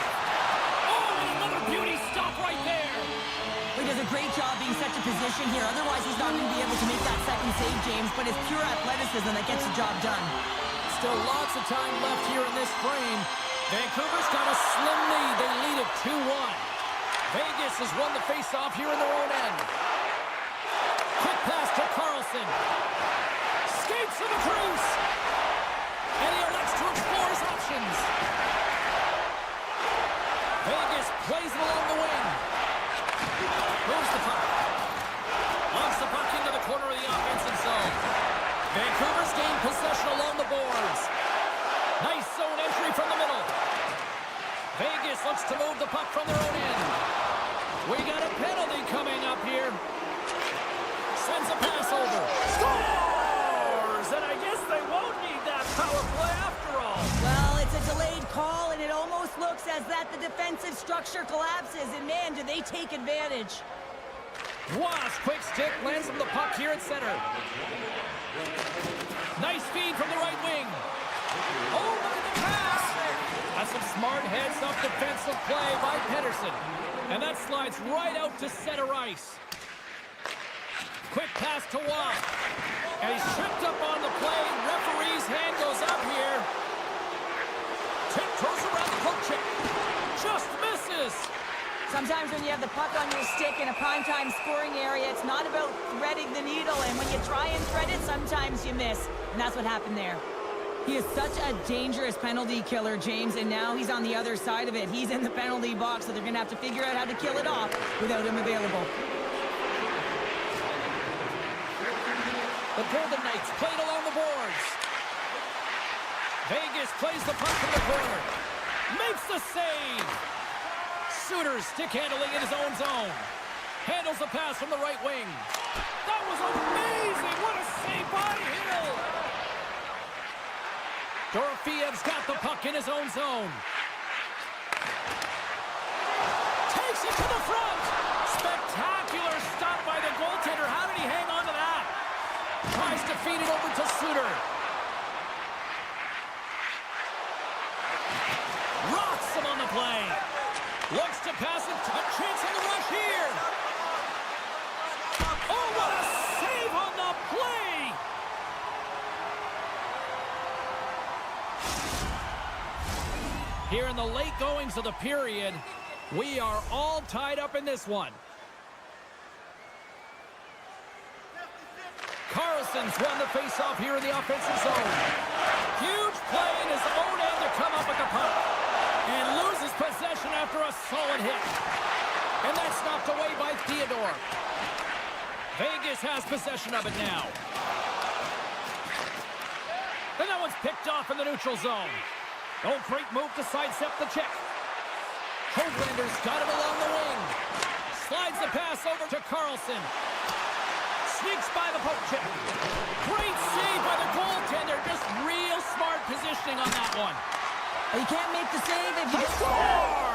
Oh, and another beauty stop right there. He does a great job being set to position here. Otherwise, he's not going to be able to make that second save, James. But it's pure athleticism that gets the job done. Still lots of time left here in this frame. Vancouver's got a slim lead. They lead it 2-1. Vegas has won the face-off here in their own end. Quick pass to Carlson. Skates to the crease. And he elects to explore his options. Vegas plays it along the wing. Moves the puck. Launches the puck into the corner of the offensive zone. Vancouver's gained possession along the boards. Nice zone entry from the middle. Vegas looks to move the puck from their own end. We got a penalty coming up here. Sends a pass over. Scores! And I guess they won't need that power play after all. Well, it's a delayed call, and it almost looks as that the defensive structure collapses. And, man, do they take advantage. Wash, quick stick, lands him the puck here at center. Nice feed from the right wing. Oh, look at the pass. That's some smart heads-up defensive play by Pedersen. And that slides right out to center ice. Quick pass to Watt. And he's tripped up on the play. Referee's hand goes up here. Tiptoes around the poke check. Just misses. Sometimes when you have the puck on your stick in a primetime scoring area, it's not about threading the needle. And when you try and thread it, sometimes you miss. And that's what happened there. He is such a dangerous penalty killer, James, and now he's on the other side of it. He's in the penalty box, so they're going to have to figure out how to kill it off without him available. The Golden Knights played along the boards. Vegas plays the puck from the corner. Makes the save. Suter stick handling in his own zone. Handles the pass from the right wing. That was amazing. What a save by Hill. Dorofiev's got the puck in his own zone. Takes it to the front. Spectacular stop by the goaltender. How did he hang on to that? Tries to feed it over to Suter. Rocks him on the play. Looks to pass it. A chance on the rush here. Oh, what a save on the play. Here in the late goings of the period, we are all tied up in this one. Carlson's won the faceoff here in the offensive zone. Huge play in his own end to come up with the puck. And loses possession after a solid hit. And that's knocked away by Theodore. Vegas has possession of it now. And that one's picked off in the neutral zone. Oh, great move to sidestep the check. Hoaglander's got it along the wing. Slides the pass over to Carlson. Sneaks by the poke check. Great save by the goaltender. Just real smart positioning on that one. You can't make the save if you score!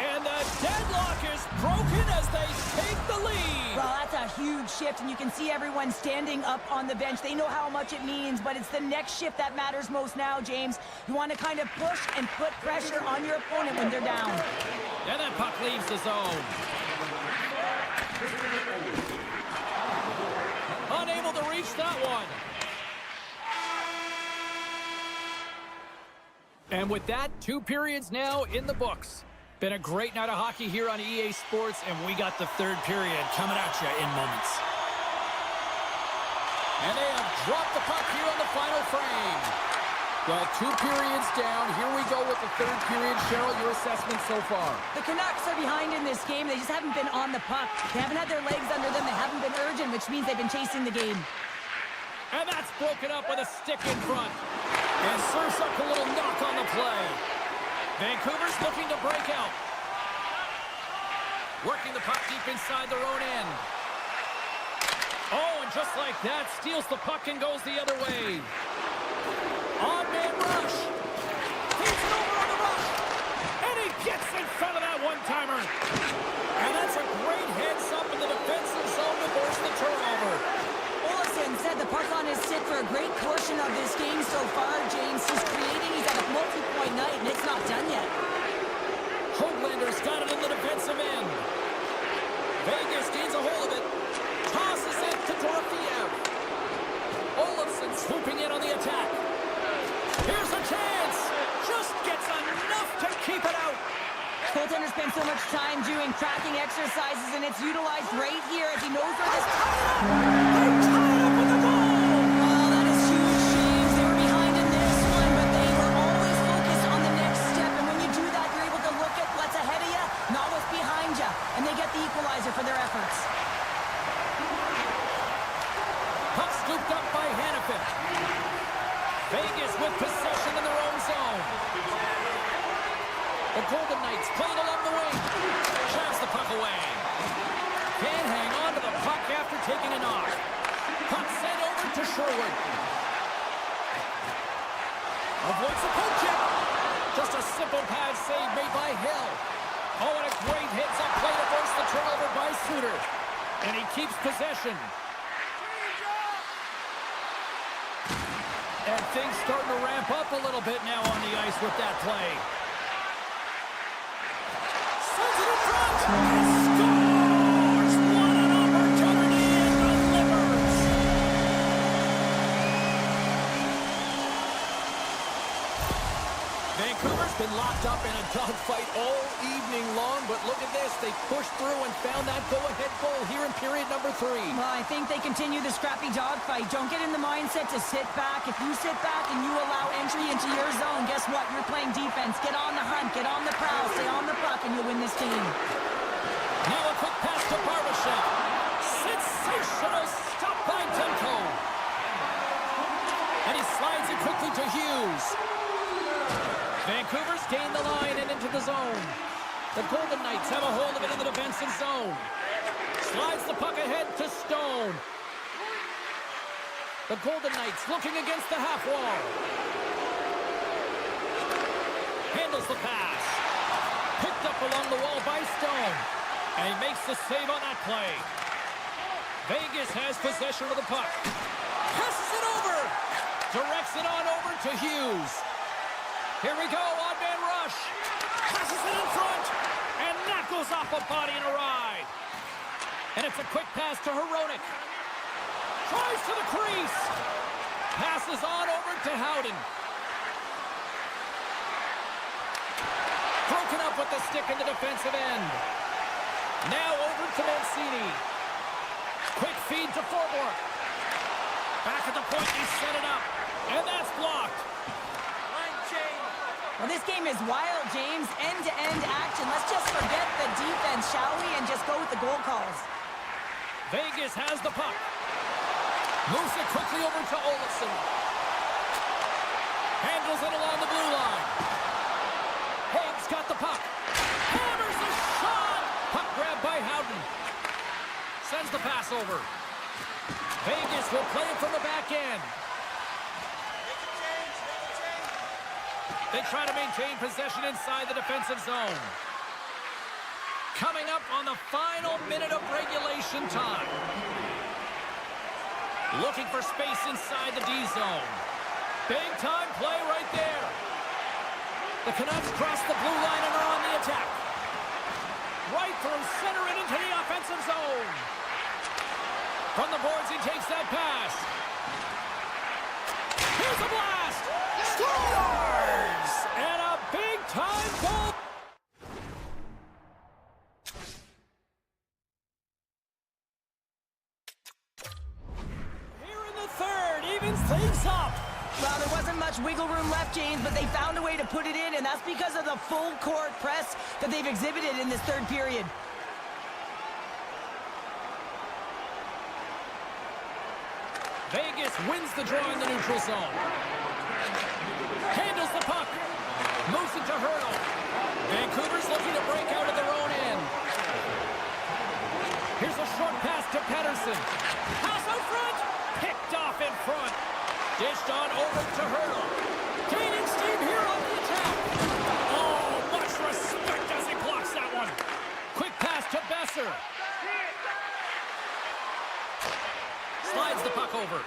And the deadlock is broken as they take the lead. Well, that's a huge shift, and you can see everyone standing up on the bench. They know how much it means, but it's the next shift that matters most now, James. You want to kind of push and put pressure on your opponent when they're down. And that puck leaves the zone. Unable to reach that one. And with that, 2 periods now in the books. Been a great night of hockey here on EA Sports, and we got the 3rd period coming at you in moments. And they have dropped the puck here on the final frame. Well, 2 periods down. Here we go with the 3rd period. Cheryl, your assessment so far? The Canucks are behind in this game. They just haven't been on the puck. They haven't had their legs under them. They haven't been urgent, which means they've been chasing the game. And that's broken up with a stick in front. And serves up a little knock on the play. Vancouver's looking to break out. Working the puck deep inside their own end. Oh, and just like that, steals the puck and goes the other way. On-man rush. Feeds it over on the rush. And he gets in front of that one-timer. And that's a great heads-up in the defensive zone to force the turnover. Said the puck on his stick for a great portion of this game so far, James. He's creating, he's at a multi-point night, and it's not done yet. Hoaglander's got it in the defensive end. Vegas gains a hold of it. Tosses it to Dorofiev. Olofsson swooping in on the attack. Here's a chance. Just gets enough to keep it out. Goaltender spends so much time doing tracking exercises, and it's utilized right here as he knows where this puck is. For their efforts. Puck scooped up by Hannafin. Vegas with possession in their own zone. The Golden Knights playing along the wing. Shoves the puck away. Can't hang on to the puck after taking a knock. Puck sent over to Sherwood. Avoids the poke check. Just a simple pad save made by Hill. Oh, and a great heads-up play to force the turnover by Suter. And he keeps possession. And things starting to ramp up a little bit now on the ice with that play. Sends it in front. And scores! What an opportunity and delivers. Vancouver's been locked up in a dogfight all evening long, but look at this. They pushed through and found that go-ahead goal here in period number 3. Well, I think they continue the scrappy dogfight. Don't get in the mindset to sit back. If you sit back and you allow entry into your zone, guess what? You're playing defense. Get on the hunt. Get on the prowl. Stay on the puck, and you'll win this game. Now a quick pass to Barbashev. Sensational stop by Demko. to Hughes. Vancouver's gained the line and into the zone. The Golden Knights have a hold of it in the defensive zone. Slides the puck ahead to Stone. The Golden Knights looking against the half wall. Handles the pass. Picked up along the wall by Stone. And he makes the save on that play. Vegas has possession of the puck. Passes it over. Directs it on over to Hughes. Here we go, on-man rush. Passes it in front. And that goes off a body and a ride. And it's a quick pass to Hronek. Tries to the crease. Passes on over to Howden. Broken up with the stick in the defensive end. Now over to Mancini. Quick feed to Forbort. Back at the point, he set it up. And that's blocked. Well, this game is wild, James. End-to-end action. Let's just forget the defense, shall we? And just go with the goal calls. Vegas has the puck. Moves it quickly over to Olofsson. Handles it along the blue line. Hague's got the puck. Hammers the shot. Puck grabbed by Howden. Sends the pass over. Vegas will play it from the back end. They try to maintain possession inside the defensive zone. Coming up on the final minute of regulation time. Looking for space inside the D zone. Big time play right there. The Canucks cross the blue line and are on the attack. Right through center and into the offensive zone. From the boards, he takes that pass. Here's a blast. Scores! And a big-time goal. Here in the third, evens things up. Well, there wasn't much wiggle room left, James, but they found a way to put it in, and that's because of the full-court press that they've exhibited in this third period. Vegas wins the draw in the neutral zone. Handles the puck. Moves it to Hurdle. Vancouver's looking to break out of their own end. Here's a short pass to Pettersson. Pass out front. Picked off in front. Dished on over to Hurdle. Gaining steam here on the attack. Oh, much respect as he blocks that one. Quick pass to Besser. Slides the puck over.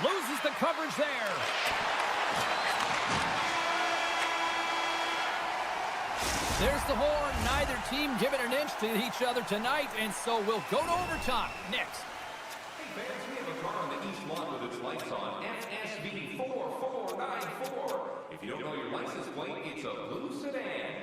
Loses the coverage there. There's the horn. Neither team giving an inch to each other tonight, and so we'll go to overtime next. Hey fans, we have a car on the east lot with its lights on. FSV 4494. If you don't know your license plate, it's a blue sedan.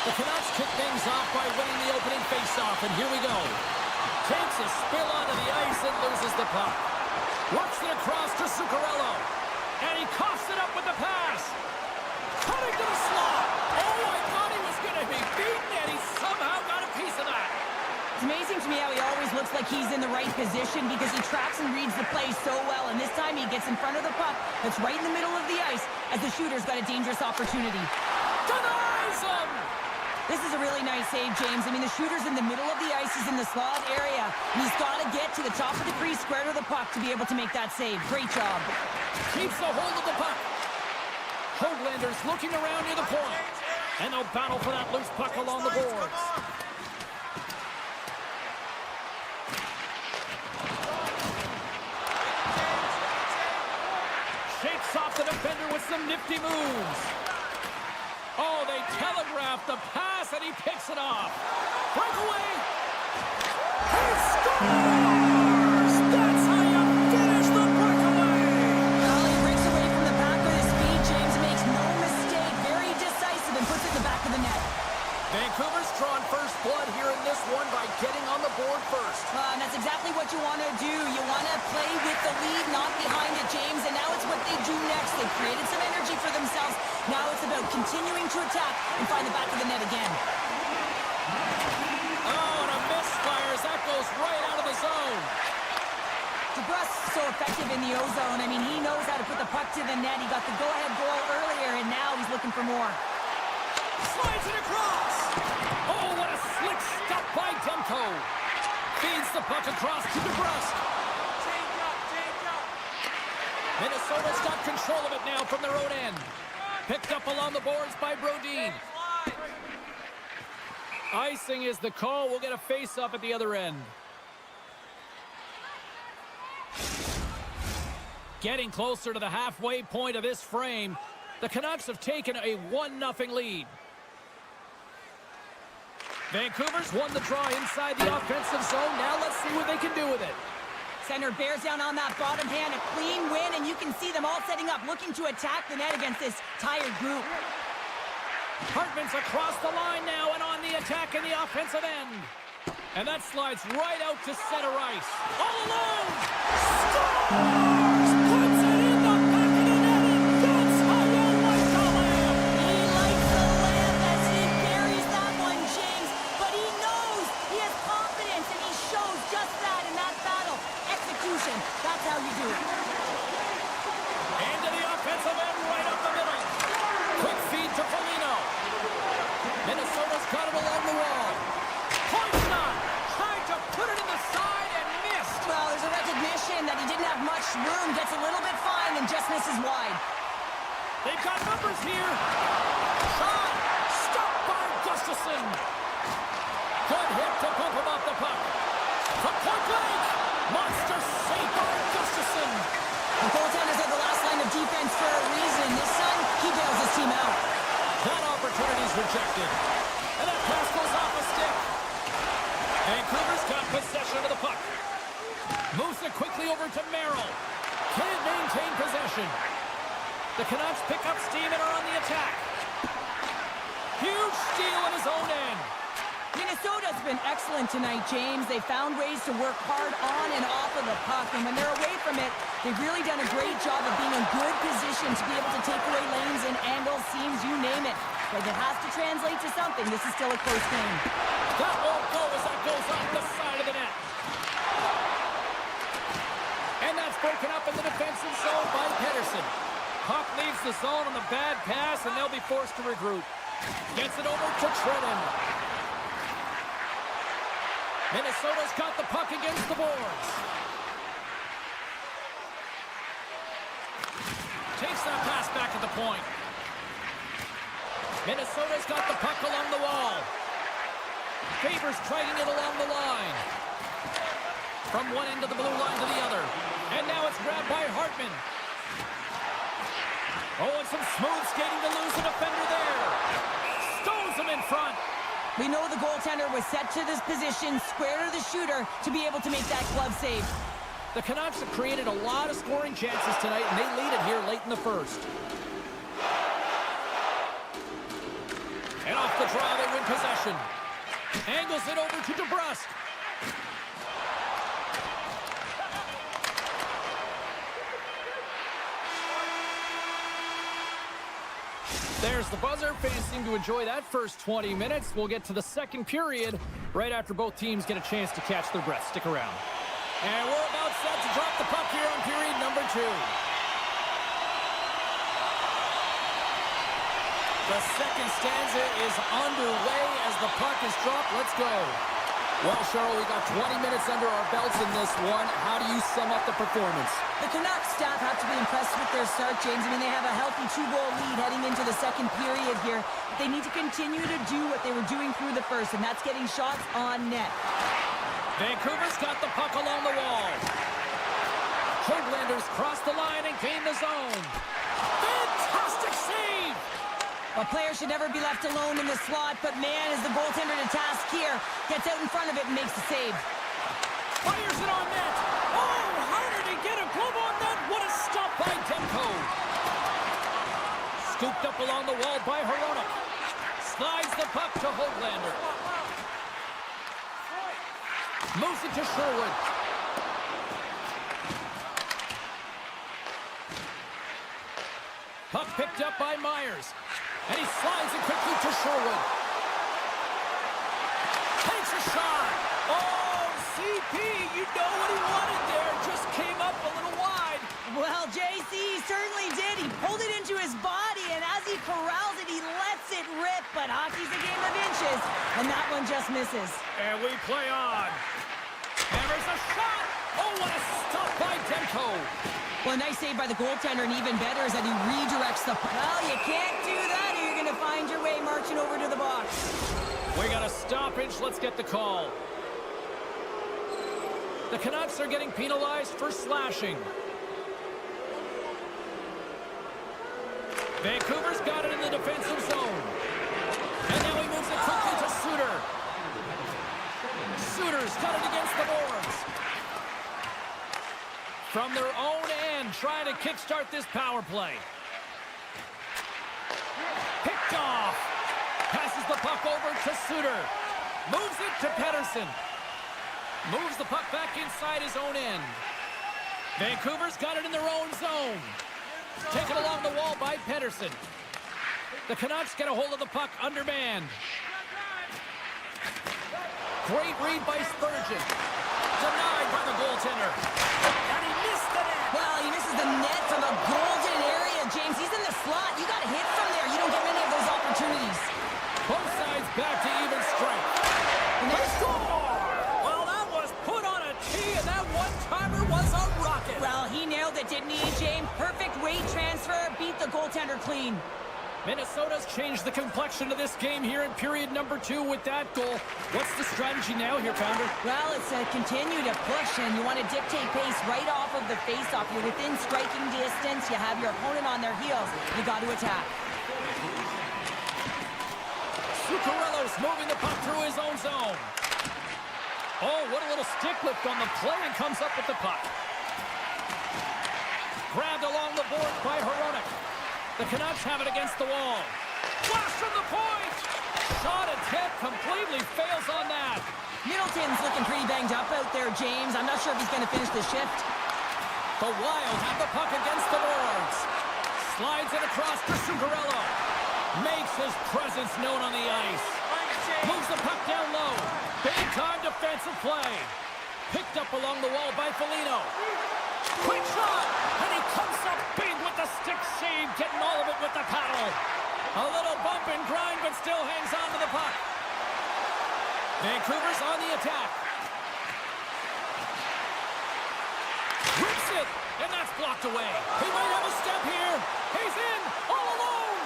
The Canucks kick things off by winning the opening faceoff, and here we go. Takes a spill onto the ice and loses the puck. Works it across to Zuccarello. And he coughs it up with the pass. Cutting to the slot. Oh, I thought he was going to be beaten, and he somehow got a piece of that. It's amazing to me how he always looks like he's in the right position because he tracks and reads the play so well. And this time he gets in front of the puck that's right in the middle of the ice as the shooter's got a dangerous opportunity. Denies him! This is a really nice save, James. I mean, the shooter's in the middle of the ice. He's in the slot area. And he's got to get to the top of the crease, square to the puck to be able to make that save. Great job. Keeps a hold of the puck. Hoaglander's looking around near the point. And they'll battle for that loose puck along the boards. Shakes off the defender with some nifty moves. Oh, they telegraph the pass, and he picks it off. Breakaway. He scores! That's how you finish the breakaway! Well, he breaks away from the back with his speed. James makes no mistake. Very decisive and puts it in the back of the net. Vancouver's drawn first blood here in this one by getting on the board first. And that's exactly what you want to do. You want to play with the lead, not behind it, James. And now it's what they do next. They've created some energy for themselves. Now it's about continuing to attack and find the back of the net again. Oh, and a misfires. That goes right out of the zone. DeBrusk's so effective in the O-zone. I mean, he knows how to put the puck to the net. He got the go-ahead goal earlier, and now he's looking for more. Slides it across. Oh, what a slick stop by Demko. Feeds the puck across to DeBrusk. Minnesota's got control of it now from their own end. Picked up along the boards by Brodin. Icing is the call. We'll get a face-up at the other end. Getting closer to the halfway point of this frame, the Canucks have taken a 1-0 lead. Vancouver's won the draw inside the offensive zone. Now let's see what they can do with it. Center bears down on that bottom hand, a clean win, and you can see them all setting up, looking to attack the net against this tired group. Hartman's across the line now and on the attack in the offensive end. And that slides right out to center ice. All alone! Scores! Puts it in the back of the net, and that's how you like the lamp! He likes the lamp as he buries that one, James, but he knows he has confidence, and he shows just that in that battle. Execution, that's how you do it. Into the offensive end, right up the middle. Quick feed to Foligno. Minnesota's got it along the wall. Point shot. Tried to put it in the side and missed. Well, there's a recognition that he didn't have much room. Gets a little bit fine and just misses wide. They've got numbers here. Shot. Stopped by Gustafsson. Good hit to bump him off the puck. From point blank. Monster save by Gustafsson. The goaltenders are the last line of defense for a reason. This time, he bails his team out. That opportunity's rejected. And that pass goes off a stick. Vancouver's got possession of the puck. Moves it quickly over to Merrill. Can't maintain possession. The Canucks pick up steam and are on the attack. Huge steal in his own end. Minnesota's been excellent tonight, James. They found ways to work hard on and off of the puck, and when they're away from it, they've really done a great job of being in good position to be able to take away lanes and angles, seams, you name it. But it has to translate to something. This is still a close game. That won't go as that goes off the side of the net. And that's broken up in the defensive zone by Pedersen. Puck leaves the zone on the bad pass, and they'll be forced to regroup. Gets it over to Trennan. Minnesota's got the puck against the boards. Takes that pass back at the point. Minnesota's got the puck along the wall. Faber's dragging it along the line. From one end of the blue line to the other. And now it's grabbed by Hartman. Oh, and some smooth skating to lose a defender there. Stones him in front. We know the goaltender was set to this position, square to the shooter, to be able to make that glove save. The Canucks have created a lot of scoring chances tonight, and they lead it here late in the first. And off the draw, they win in possession. Angles it over to DeBrusque. There's the buzzer. Fans seem to enjoy that first 20 minutes. We'll get to the second period right after both teams get a chance to catch their breath. Stick around. And we're about set to drop the puck here on period number 2. The second stanza is underway as the puck is dropped. Let's go. Well, Cheryl, we got 20 minutes under our belts in this one. How do you sum up the performance? The Canucks staff have to be impressed with their start, James. I mean, they have a healthy 2-goal lead heading into the second period here. They need to continue to do what they were doing through the first, and that's getting shots on net. Vancouver's got the puck along the wall. Hoaglanders cross the line and gain the zone. Fantastic save! A player should never be left alone in the slot, but man, is the goaltender to task here. Gets out in front of it and makes the save. Fires it on net. Oh, how did he get a glove on that? What a stop by Demko. Scooped up along the wall by Hronek. Slides the puck to Hoaglander. Moves it to Sherwood. Puck picked up by Myers. And he slides it quickly to Sherwood. Takes a shot. Oh, CP, you know what he wanted there. Just came up a little wide. Well, JC certainly did. He pulled it into his body, and as he corrals it, he lets it rip. But hockey's a game of inches, and that one just misses. And we play on. And there's a shot. Oh, what a stop by Demko. Well, a nice save by the goaltender, and even better is that he redirects the puck. Well, you can't do that, or you're going to find your way marching over to the box. We got a stoppage. Let's get the call. The Canucks are getting penalized for slashing. Vancouver's got it in the defensive zone. And now he moves it quickly to Suter. Suter's got it against the boards. From their own end, trying to kickstart this power play. Picked off. Passes the puck over to Suter. Moves it to Pettersson. Moves the puck back inside his own end. Vancouver's got it in their own zone. Taken along the wall by Pettersson. The Canucks get a hold of the puck undermanned. Great read by Spurgeon. Denied by the goaltender. And he missed the net. Well, he misses the net from the golden area, James. He's in the slot. You got to hit from there. You don't get many of those opportunities. Both sides back to even strength. And They score! Well, that was put on a tee, and that one-timer was a rocket. well, he nailed it, didn't he, James? Perfect weight transfer. Beat the goaltender clean. Minnesota's changed the complexion of this game here in period number 2 with that goal. What's the strategy now here, Pounder? Well, it's a continue to push, and you want to dictate pace right off of the faceoff. You're within striking distance. You have your opponent on their heels. You got to attack. Zuccarello's moving the puck through his own zone. Oh, what a little stick lift on the play, and comes up with the puck. Grabbed along the board by Hronek. The Canucks have it against the wall. Flash from the point! Shot attempt completely fails on that. Middleton's looking pretty banged up out there, James. I'm not sure if he's going to finish the shift. The Wild have the puck against the boards. Slides it across to Zuccarello. Makes his presence known on the ice. Moves the puck down low. Big-time defensive play. Picked up along the wall by Foligno. Quick shot! And he comes up big with the stick save, getting all of it with the paddle. A little bump and grind, but still hangs on to the puck. Vancouver's on the attack. Rips it, and that's blocked away. He might have a step here. He's in, all alone.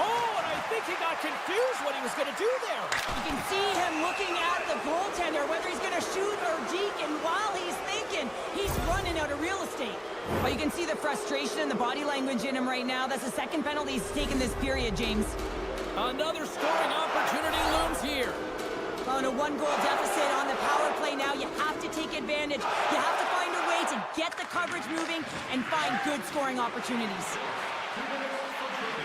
Oh, and I think he got confused what he was going to do there. You can see him looking at the goaltender, whether he's going to shoot or deke, and while he's thinking, he's running out of real estate. Well, you can see the frustration and the body language in him right now. That's the second penalty he's taken this period, James. Another scoring opportunity looms here. On a 1-goal deficit on the power play now, you have to take advantage. You have to find a way to get the coverage moving and find good scoring opportunities.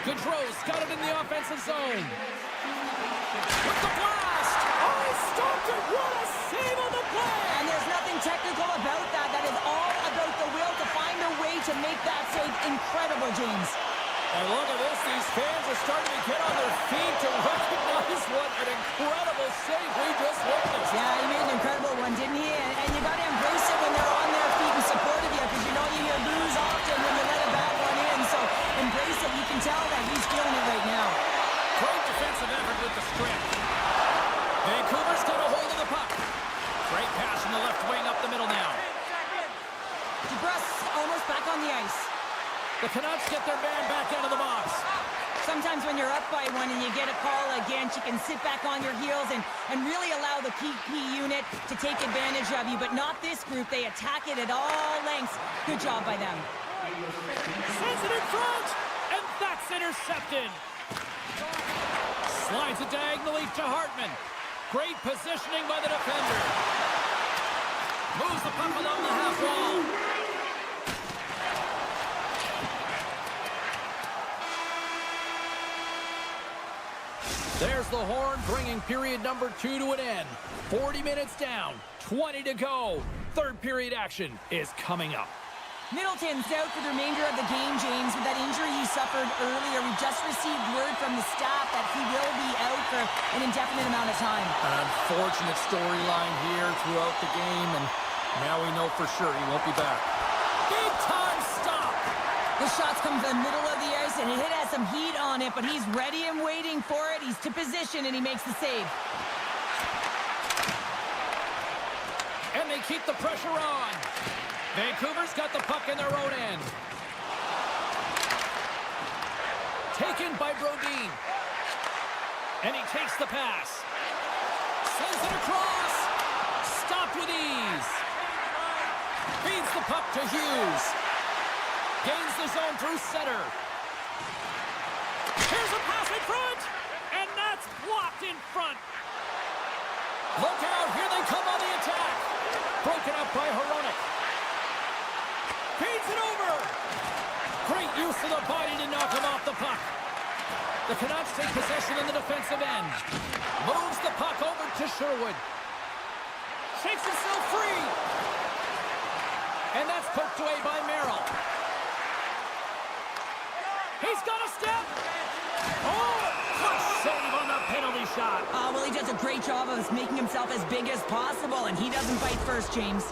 Gaudreau's got it in the offensive zone. With the blast! Oh, he stopped it! What a save on the play! And there's nothing technical about that. That is all about the will to find a way to make that save incredible, James. And look at this. These fans are starting to get on their feet to recognize what an incredible save we just witnessed. Yeah, he made an incredible one, didn't he? And you got to embrace it when they're on their feet in support of you, because you know you lose often when you let a bad one in. So embrace it. You can tell that he's feeling it right now. Great defensive effort with the stretch. Vancouver's got a hold of the puck. Great pass from the left wing up the middle now. DeBrusk almost back on the ice. The Canucks get their man back into the box. Sometimes when you're up by one and you get a call against, you can sit back on your heels and really allow the PP unit to take advantage of you. But not this group. They attack it at all lengths. Good job by them. Sends it in front, and that's intercepted. Slides it diagonally to Hartman. Great positioning by the defender. Moves the puck along the half wall. There's the horn, bringing period number 2 to an end. 40 minutes down, 20 to go. Third period action is coming up. Middleton's out for the remainder of the game, James, with that injury he suffered earlier. We just received word from the staff that he will be out for an indefinite amount of time. An unfortunate storyline here throughout the game, and now we know for sure he won't be back. Big time stop! The shots come from the middle of the ice, and it has some heat on it, but he's ready and waiting for it. He's to position, and he makes the save. And they keep the pressure on. Vancouver's got the puck in their own end. Taken by Brodin. And he takes the pass. Sends it across. Stopped with ease. Feeds the puck to Hughes. Gains the zone through center. Here's a pass in front. And that's blocked in front. Look out. Here they come on the attack. Broken up by Hronek. Feeds it over. Great use of the body to knock him off the puck. The Canucks take possession in the defensive end. Moves the puck over to Sherwood. Shakes himself free. And that's poked away by Merrill. He's got a step. Oh, clutch save on the penalty shot. Well, he does a great job of making himself as big as possible, and he doesn't fight first, James.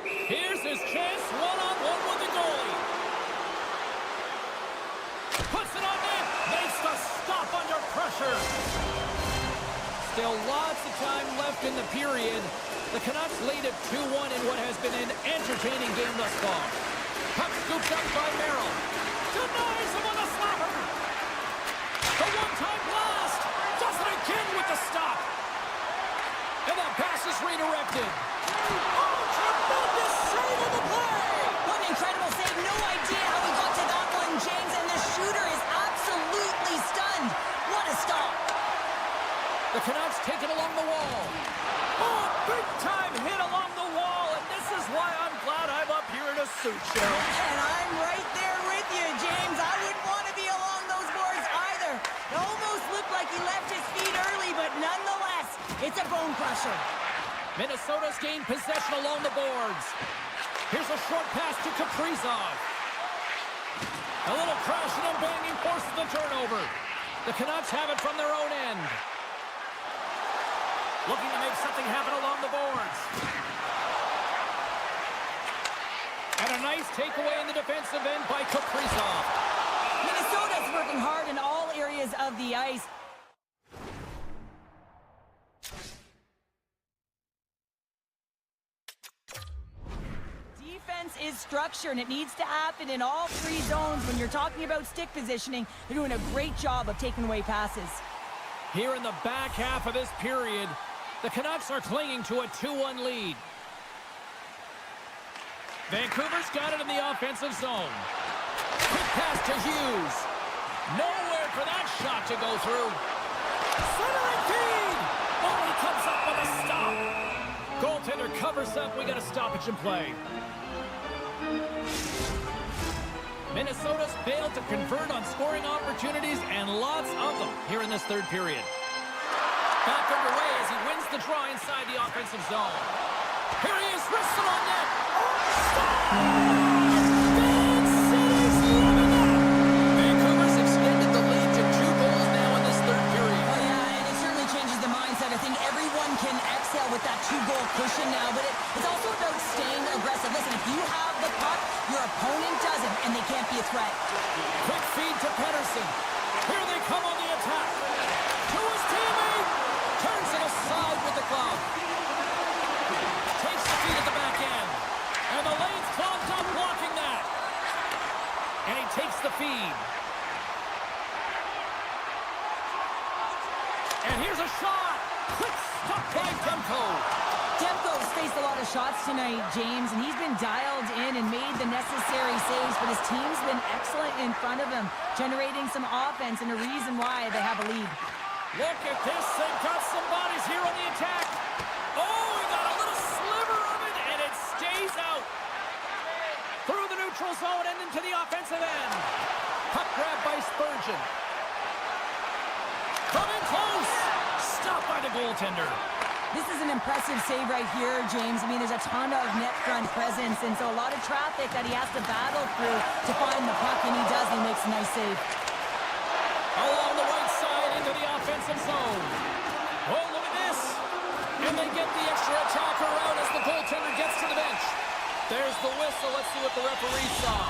Here's his chance, one-on-one with the goalie. Puts it on net, makes the stop under pressure. Still lots of time left in the period. The Canucks lead at 2-1 in what has been an entertaining game thus far. Puck scooped up by Merrill. Denies him on the slapper. The one-time blast. Does it again with the stop. And that pass is redirected. Oh, tremendous save of the play! What an incredible save. No idea how he got to that one, James, and the shooter is absolutely stunned. What a stop. The Canucks take it along the wall. Oh, big-time hit along the wall, and this is why I'm glad I'm up here in a suit, Cheryl. And I'm right there with you, James. I wouldn't want to be along those boards either. It almost looked like he left his feet early, but nonetheless, it's a bone crusher. Minnesota's gained possession along the boards. Here's a short pass to Kaprizov. A little crashing and banging forces the turnover. The Canucks have it from their own end. Looking to make something happen along the boards. And a nice takeaway in the defensive end by Kaprizov. Minnesota's working hard in all areas of the ice. Defense is structure, and it needs to happen in all three zones. When you're talking about stick positioning, they're doing a great job of taking away passes. Here in the back half of this period, the Canucks are clinging to a 2-1 lead. Vancouver's got it in the offensive zone. Quick pass to Hughes. Nowhere for that shot to go through. Centering feed! Only comes up with a stop. Goaltender covers up. We got a stoppage in play. Minnesota's failed to convert on scoring opportunities, and lots of them here in this third period. Back underway as he wins the draw inside the offensive zone. Here he is, wristed on net. Van City's loving it! Vancouver's extended the lead to 2 goals now in this third period. Oh, yeah, and it certainly changes the mindset. I think everyone can exhale with that 2-goal cushion now, but it's also about staying aggressive. Listen, if you have the puck, your opponent doesn't, and they can't be a threat. Quick feed to Pettersson. Here they come on the attack. To his teammate. Turns it aside with the glove. Takes the feed at the back end. And the lane's clogged up blocking that. And he takes the feed. And here's a shot. Quick stop by Demko. Demko's faced a lot of shots tonight, James, and he's been dialed in and made the necessary saves, but his team's been excellent in front of him, generating some offense and a reason why they have a lead. Look at this. They've got some bodies here on the attack. Oh, he got a little sliver of it, and it stays out. Through the neutral zone and into the offensive end. Puck grab by Spurgeon. Coming close. Stopped by the goaltender. This is an impressive save right here, James. I mean, there's a ton of net front presence, and so a lot of traffic that he has to battle through to find the puck, and he does. He makes a nice save. Along the right side into the offensive zone. Oh, look at this. And they get the extra attacker out as the goaltender gets to the bench. There's the whistle. Let's see what the referee saw.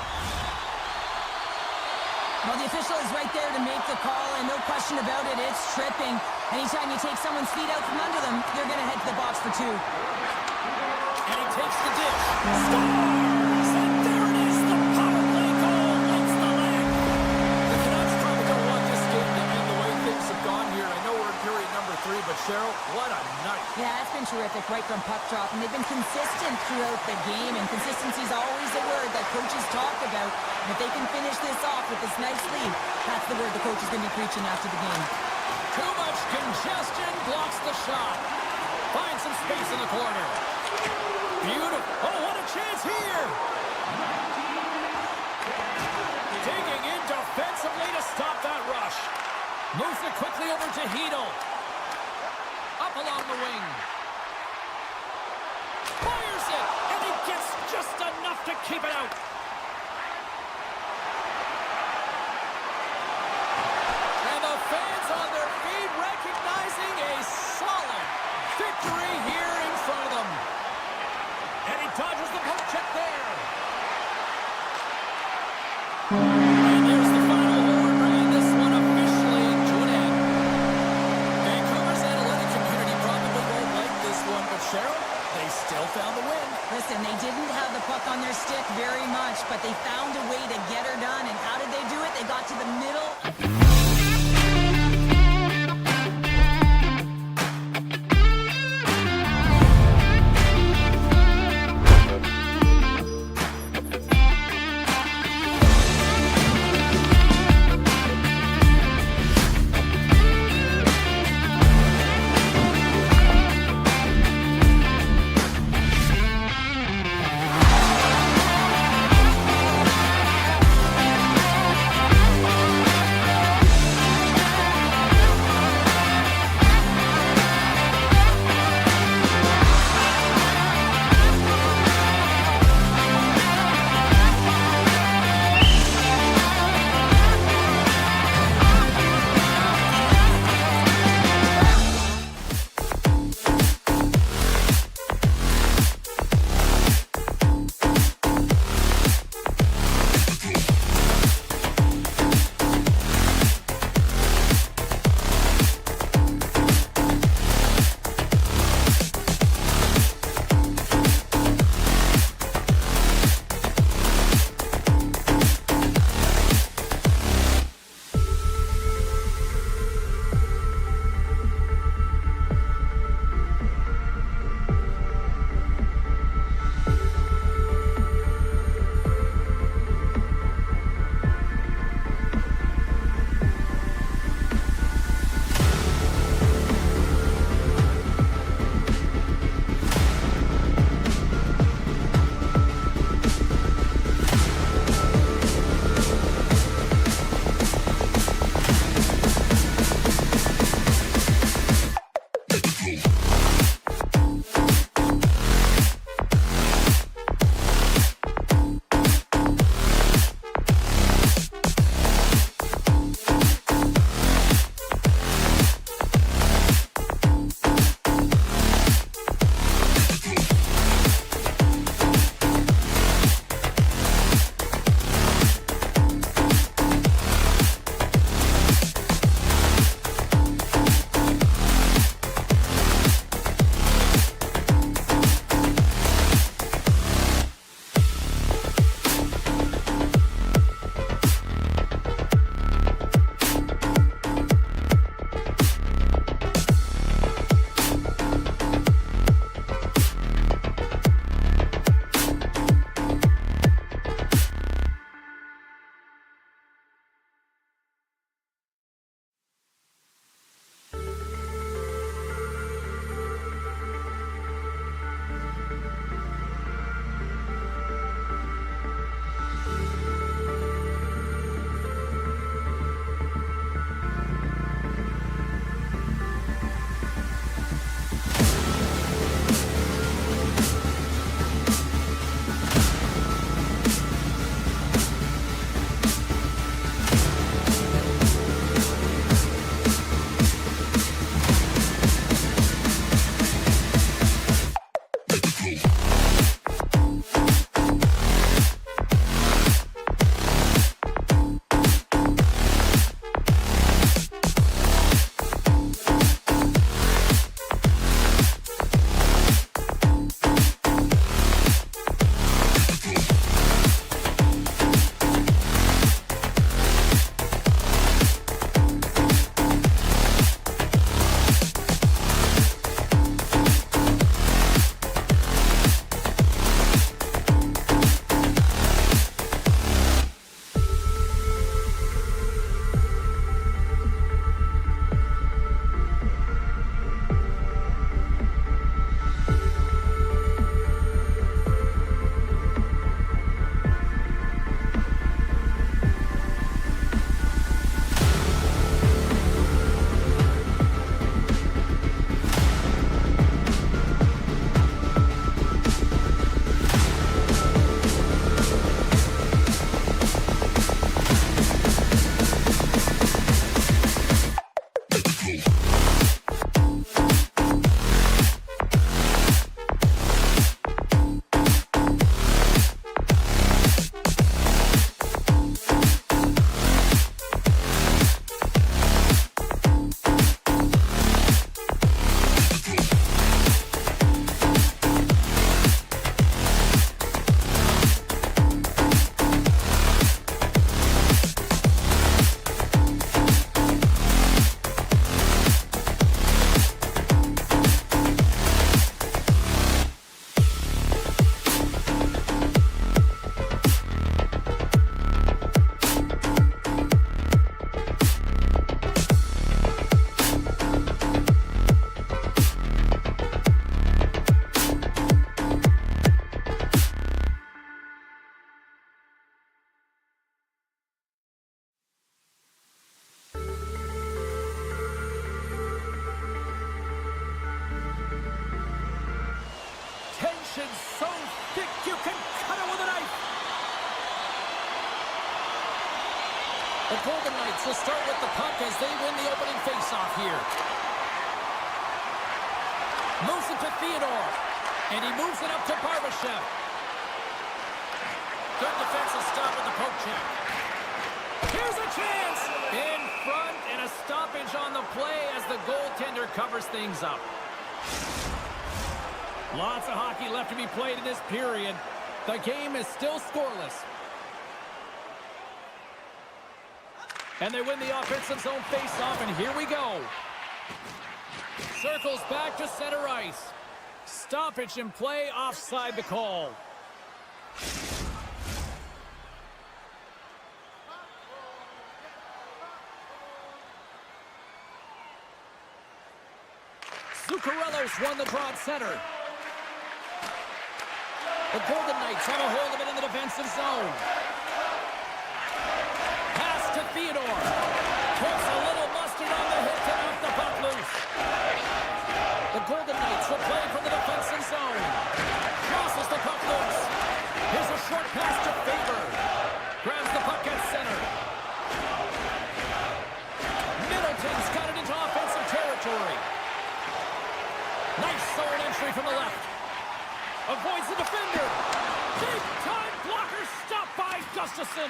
Well, the official is right there to make the call, and no question about it, it's tripping. Anytime you take someone's feet out from under them, you're going to head to the box for 2. And he takes the dish. Scores! And there it is, the power play goal. It's the leg. The Canucks probably don't want this game to end the way things have gone here. I know we're in period number 3, but Cheryl, what a night. Yeah, it's been terrific right from puck drop, and they've been consistent throughout the game, and consistency is always a word that coaches talk about. And if they can finish this off with this nice lead, that's the word the coach is going to be preaching after the game. Too much congestion blocks the shot. Finds some space in the corner. Beautiful. Oh, what a chance here. Digging in defensively to stop that rush. Moves it quickly over to Hito. Up along the wing. Fires it, and he gets just enough to keep it out. And the fans on their feet recognizing a solid victory here in front of them. And he dodges the poke check there. And there's the final horn, bringing this one officially to an end. Vancouver's analytic community probably won't like this one, but Cheryl, they still found the win. Listen, they didn't have the puck on their stick very much, but they found a way to get her done. And how did they do it? They got to the middle. The Golden Knights will start with the puck as they win the opening faceoff here. Moves it to Theodore. And he moves it up to Barbashev. Good defensive stop with the poke check. Here's a chance! In front, and a stoppage on the play as the goaltender covers things up. Lots of hockey left to be played in this period. The game is still scoreless. And they win the offensive zone face-off, and here we go. Circles back to center ice. Stoppage in play, offside the call. Zuccarello's won the draw at center. The Golden Knights have a hold of it in the defensive zone. Pass to Theodore. Puts a little mustard on the hit to knock the puck loose. The Golden Knights will play from the defensive zone. Crosses the puck loose. Here's a short pass to Faber. Grabs the puck at center. Middleton's got it into offensive territory. Nice zone entry from the left. Avoids the defender. Big time blocker stopped by Gustafsson.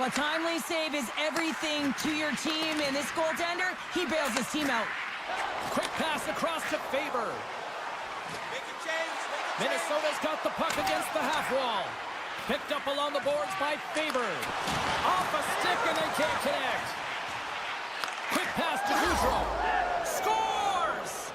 A timely save is everything to your team, and this goaltender, he bails his team out. Quick pass across to Faber. Minnesota's got the puck against the half wall. Picked up along the boards by Faber. Off a stick, and they can't connect. Quick pass to Goudreau. Scores!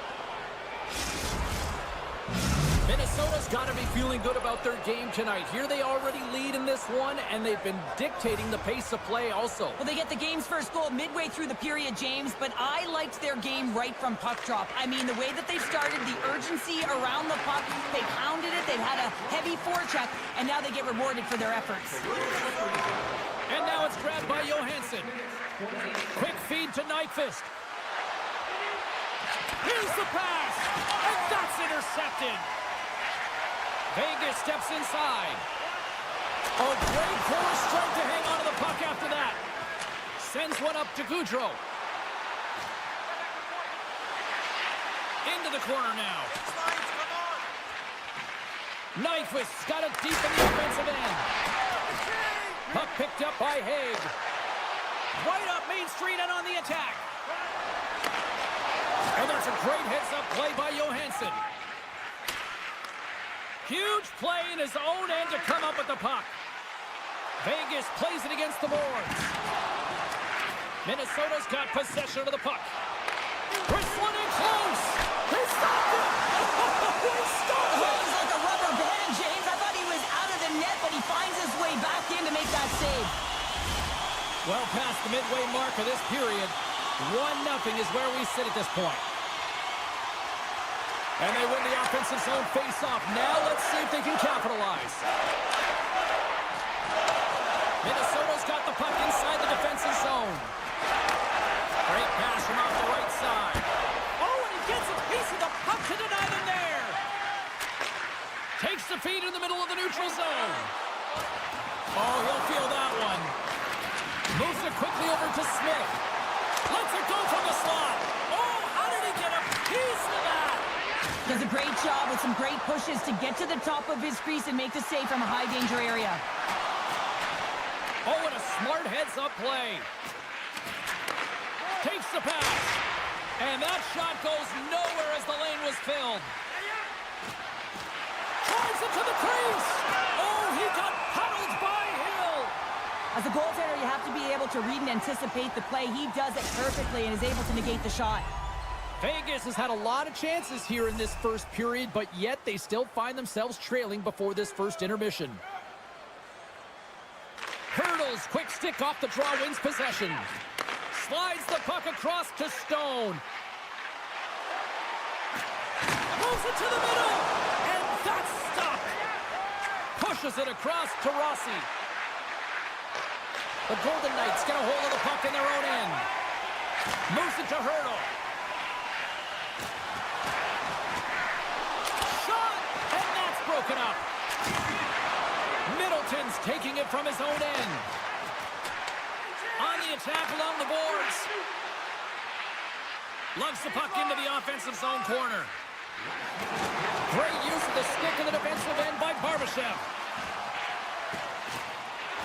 Minnesota's got to be feeling good about their game tonight. Here they already lead in this one, and they've been dictating the pace of play also. Well, they get the game's first goal midway through the period, James, but I liked their game right from puck drop. I mean, the way that they started, the urgency around the puck, they pounded it, they had a heavy forecheck, and now they get rewarded for their efforts. And now it's grabbed by Johansson. Quick feed to Nyquist. Here's the pass, and that's intercepted. Vegas steps inside. A great core strike to hang on to the puck after that. Sends one up to Goudreau. Into the corner now. Nyquist's got it deep in the offensive end. Puck picked up by Haig. Right up Main Street and on the attack. And there's a great heads-up play by Johansson. Huge play in his own end to come up with the puck. Vegas plays it against the boards. Minnesota's got possession of the puck. Bristling in close. They stopped it. They stopped it. He's like a rubber band, James. I thought he was out of the net, but he finds his way back in to make that save. Well past the midway mark of this period. 1-0 is where we sit at this point. And they win the offensive zone face-off. Now let's see if they can capitalize. Minnesota's got the puck inside the defensive zone. Great pass from off the right side. Oh, and he gets a piece of the puck to deny them there. Takes the feed in the middle of the neutral zone. Oh, he'll feel that one. Moves it quickly over to Smith. Lets it go from the slot. Oh, how did he get a piece of that? Does a great job with some great pushes to get to the top of his crease and make the save from a high-danger area. Oh, and a smart heads-up play. Takes the pass. And that shot goes nowhere as the lane was filled. Drives it to the crease. Oh, he got puddled by Hill. As a goaltender, you have to be able to read and anticipate the play. He does it perfectly and is able to negate the shot. Vegas has had a lot of chances here in this first period, but yet they still find themselves trailing before this first intermission. Hurdles, quick stick off the draw, wins possession. Slides the puck across to Stone. Moves it to the middle, and that's stopped. Pushes it across to Rossi. The Golden Knights get a hold of the puck in their own end. Moves it to Hurdle. Broken up. Middleton's taking it from his own end. On the attack along the boards. Lugs the puck into the offensive zone corner. Great use of the stick in the defensive end by Barbashev.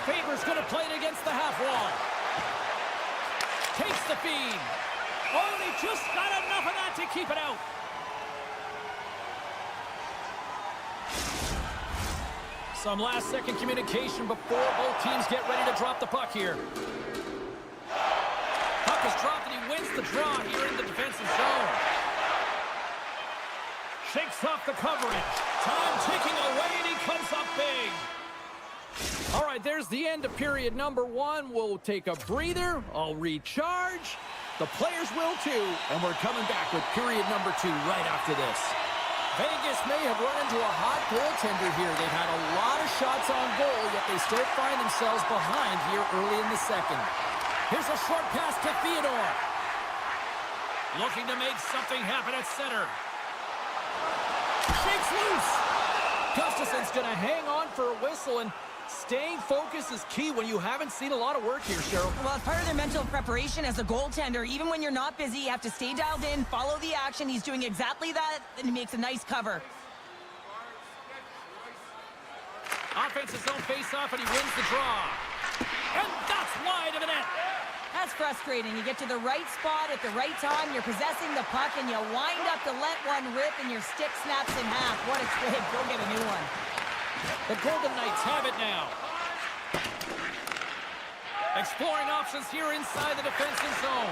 Faber's going to play it against the half wall. Takes the feed. Oh, and he just got enough of that to keep it out. Some last-second communication before both teams get ready to drop the puck here. Puck is dropped and he wins the draw here in the defensive zone. Shakes off the coverage. Time ticking away and he comes up big. All right, there's the end of period number 1. We'll take a breather. I'll recharge. The players will too. And we're coming back with period number 2 right after this. Vegas may have run into a hot goaltender here. They've had a lot of shots on goal, yet they still find themselves behind here early in the second. Here's a short pass to Theodore. Looking to make something happen at center. Shakes loose. Gustafson's going to hang on for a whistle, and staying focused is key when you haven't seen a lot of work here, Cheryl. Well, it's part of their mental preparation as a goaltender. Even when you're not busy, you have to stay dialed in, follow the action. He's doing exactly that, and he makes a nice cover. Offensive zone face-off, and he wins the draw. And that's wide of the net. That's frustrating. You get to the right spot at the right time, you're possessing the puck, and you wind up to let one rip, and your stick snaps in half. What a trade. Go get a new one. The Golden Knights have it now. Exploring options here inside the defensive zone.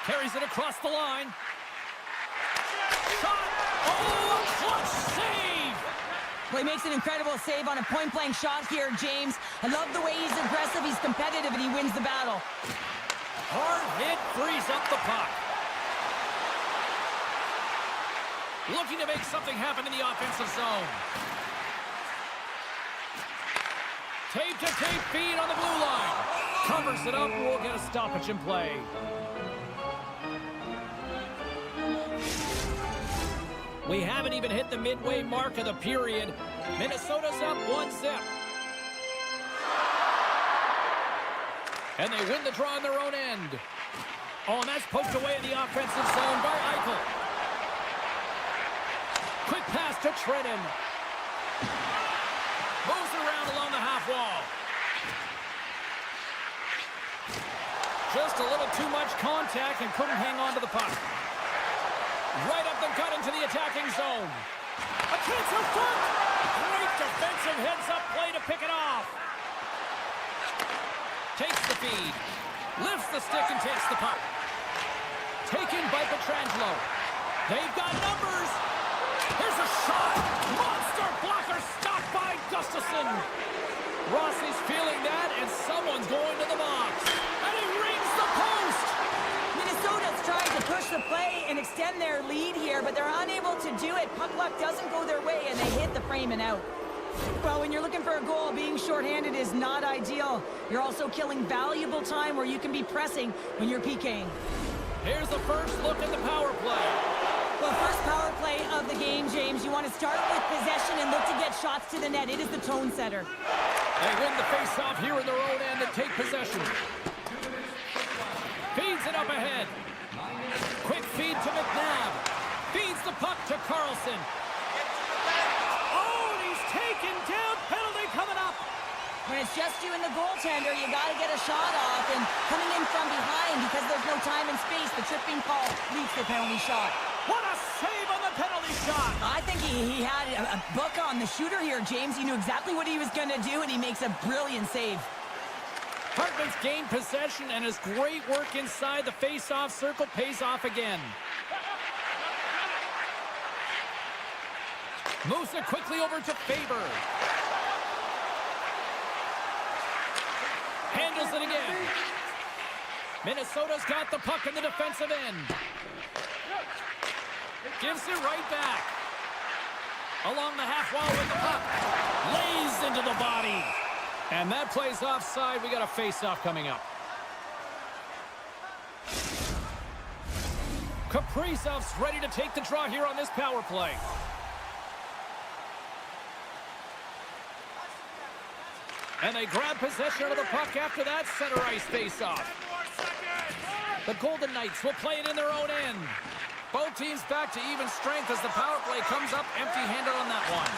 Carries it across the line. Shot! Oh, clutch save! Well, he makes an incredible save on a point-blank shot here, James. I love the way he's aggressive, he's competitive, and he wins the battle. Hard hit frees up the puck. Looking to make something happen in the offensive zone. Tape-to-tape feed on the blue line. Covers it up, we'll get a stoppage in play. We haven't even hit the midway mark of the period. Minnesota's up 1-0. And they win the draw on their own end. Oh, and that's poked away in the offensive zone by Eichel. Quick pass to Trenton. Moves around along the half wall. Just a little too much contact and couldn't hang on to the puck. Right up the gut into the attacking zone. A chance of front. Great defensive heads-up play to pick it off. Takes the feed. Lifts the stick and takes the puck. Taken by Pietrangelo. They've got numbers. Here's a shot. Monster blocker stopped by Gustafson. Rossi's feeling that, and someone's going to the box. And he rings the post. Minnesota's trying to push the play and extend their lead here, but they're unable to do it. Puck luck doesn't go their way, and they hit the frame and out. Well, when you're looking for a goal, being shorthanded is not ideal. You're also killing valuable time where you can be pressing when you're PKing. Here's the first look at the power play. Well, first power play of the game, James. You want to start with possession and look to get shots to the net. It is the tone setter. They win the face-off here in their own end and take possession. Feeds it up ahead. Quick feed to McNabb. Feeds the puck to Carlson. Oh, and he's taken down. Penalty coming up. When it's just you and the goaltender, you got to get a shot off. And coming in from behind, because there's no time and space, the tripping call leads the penalty shot. What a save on the penalty shot. I think he had a book on the shooter here, James. He knew exactly what he was going to do, and he makes a brilliant save. Hartman's gained possession, and his great work inside the face-off circle pays off again. Moves it quickly over to Faber. Handles it again. Minnesota's got the puck in the defensive end. Gives it right back. Along the half wall with the puck. Lays into the body. And that plays offside. We got a face-off coming up. Kaprizov's ready to take the draw here on this power play. And they grab possession of the puck after that center ice face-off. The Golden Knights will play it in their own end. Both teams back to even strength as the power play comes up empty-handed on that one.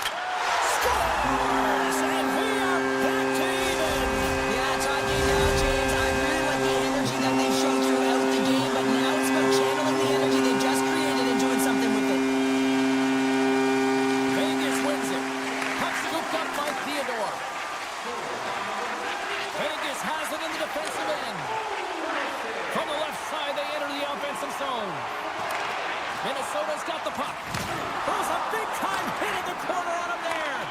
Scores! And we are back to even. Yeah, talking now, James. I really like the energy that they've shown throughout the game, but now it's about channeling the energy they've just created and doing something with it. Vegas wins it. Puck scooped up by Theodore. Vegas has it in the defensive end. From the left side, they enter the offensive zone. Minnesota's got the puck. There's a big-time hit in the corner on him there.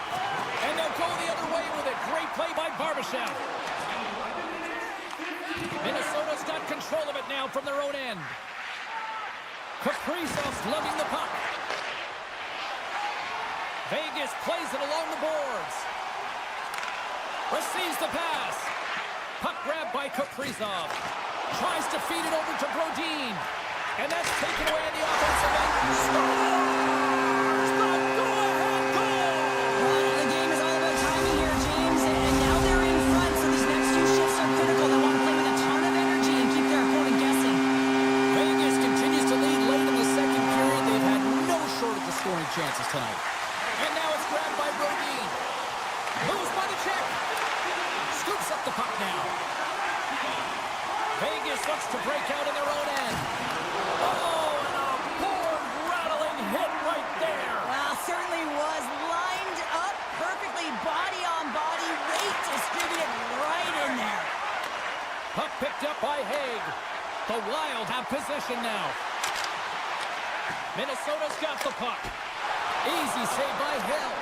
And they'll go the other way with it. Great play by Barbashev. Minnesota's got control of it now from their own end. Kaprizov's lugging the puck. Vegas plays it along the boards. Receives the pass. Puck grabbed by Kaprizov. Tries to feed it over to Brodin. And that's taken away in the offensive end. Scores! The go-ahead goal! Well, the game is all about timing here, James, and now they're in front, so these next two shifts are critical. They want to play with a ton of energy and keep their opponent guessing. Vegas continues to lead late in the second period. They've had no shortage of scoring chances tonight. And now it's grabbed by Brodin. Moves by the check. Scoops up the puck now. Vegas looks to break out in their own end. Oh, and a board-rattling hit right there. Well, certainly was lined up perfectly, body on body, weight distributed right in there. Puck picked up by Haig. The Wild have possession now. Minnesota's got the puck. Easy save by Hill.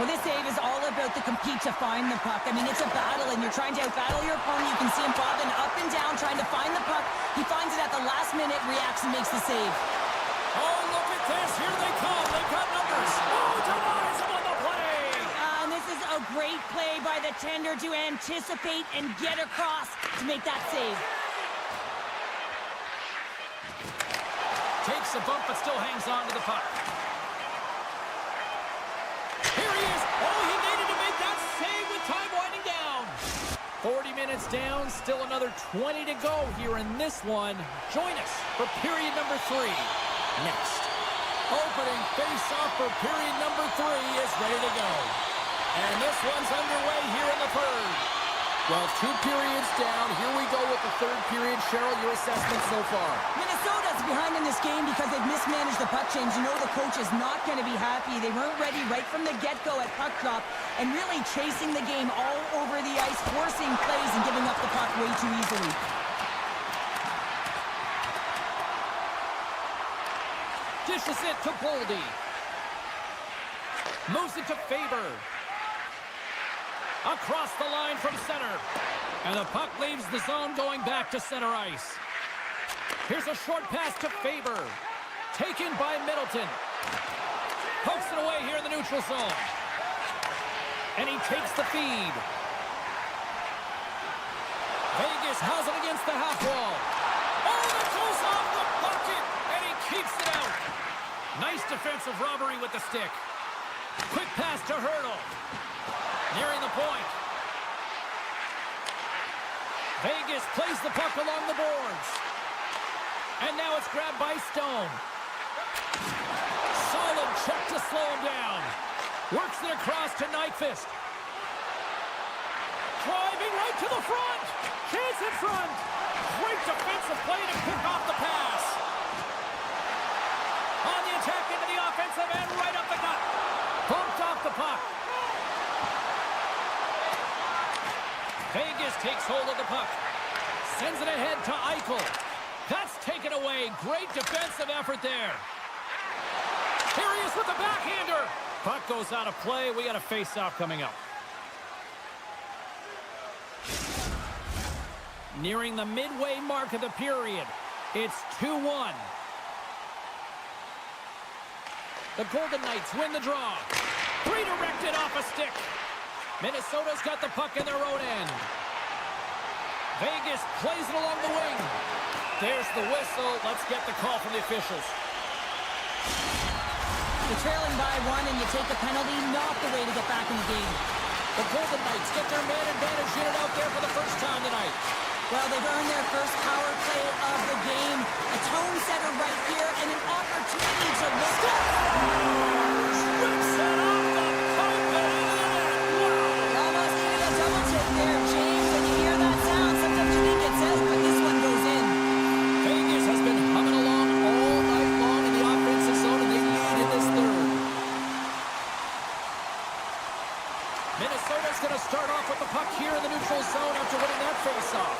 Well, this save is all about the compete to find the puck. I mean, it's a battle, and you're trying to outbattle your opponent. You can see him bobbing up and down, trying to find the puck. He finds it at the last minute, reacts, and makes the save. Oh, look at this. Here they come. They've got numbers. Oh, denies him on the play. And this is a great play by the tender to anticipate and get across to make that save. Takes a bump, but still hangs on to the puck. Here he is. Oh, he needed to make that save with time winding down. 40 minutes down, still another 20 to go here in this one. Join us for period number 3 next. Opening face-off for period number 3 is ready to go. And this one's underway here in the third. Well, 2 periods down. Here we go with the third period. Cheryl, your assessment so far? Minnesota's behind in this game because they've mismanaged the puck change. You know the coach is not going to be happy. They weren't ready right from the get-go at puck drop and really chasing the game all over the ice, forcing plays and giving up the puck way too easily. Dishes it to Boldy. Moves it to Faber. Across the line from center. And the puck leaves the zone going back to center ice. Here's a short pass to Faber. Taken by Middleton. Pokes it away here in the neutral zone. And he takes the feed. Vegas has it against the half wall. Oh, that goes off the bucket. And he keeps it out. Nice defensive robbery with the stick. Quick pass to Hurdle. Nearing the point. Vegas plays the puck along the boards. And now it's grabbed by Stone. Solid check to slow him down. Works it across to Nyquist. Driving right to the front. Chance in front. Great defensive play to pick off the pass. On the attack into the offensive end, right up the gut. Bumped off the puck. Vegas takes hold of the puck. Sends it ahead to Eichel. That's taken away. Great defensive effort there. Here he is with the backhander. Puck goes out of play. We got a face-off coming up. Nearing the midway mark of the period. It's 2-1. The Golden Knights win the draw. Redirected off a stick. Minnesota's got the puck in their own end. Vegas plays it along the wing. There's the whistle. Let's get the call from the officials. You're trailing by 1 and you take a penalty, not the way to get back in the game. The Golden Knights get their man advantage unit out there for the first time tonight. Well, they've earned their first power play of the game. A tone setter right here and an opportunity to look up. Rips it off the pipe and into the net. Wow. Almost getting a double take there, James. When you hear that sound, sometimes you think it's out, but this one goes in. Vegas has been humming along all night long in the offensive zone, and they lead in this third. Minnesota's going to start off with the puck here in the neutral zone after winning that faceoff.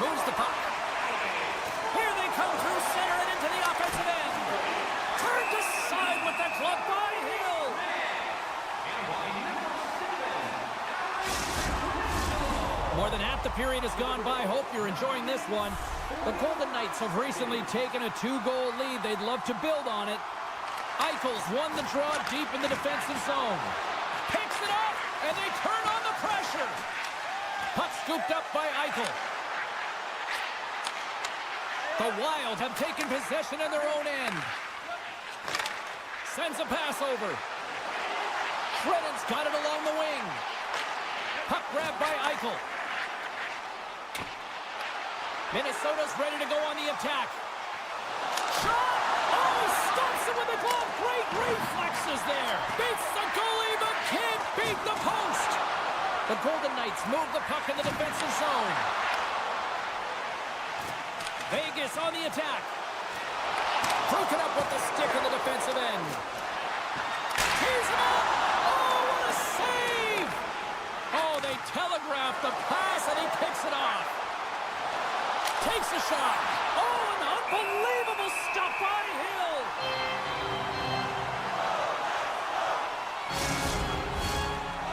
Moves the puck. Here they come through center and into the offensive end. Turned aside with the glove by Hill. More than half the period has gone by. Hope you're enjoying this one. The Golden Knights have recently taken a 2-goal lead. They'd love to build on it. Eichel's won the draw deep in the defensive zone. Picks it up, and they turn on the pressure. Puck scooped up by Eichel. The Wild have taken possession in their own end. Sends a pass over. Shredden's got it along the wing. Puck grabbed by Eichel. Minnesota's ready to go on the attack. Shot! Oh, he stops it with the glove. Great reflexes there. Beats the goalie, but can't beat the post. The Golden Knights move the puck in the defensive zone. Vegas on the attack. Broken up with the stick in the defensive end. He's up! Oh, what a save! Oh, they telegraphed the pass, and he picks it off. Takes a shot. Oh, an unbelievable stop by Hill.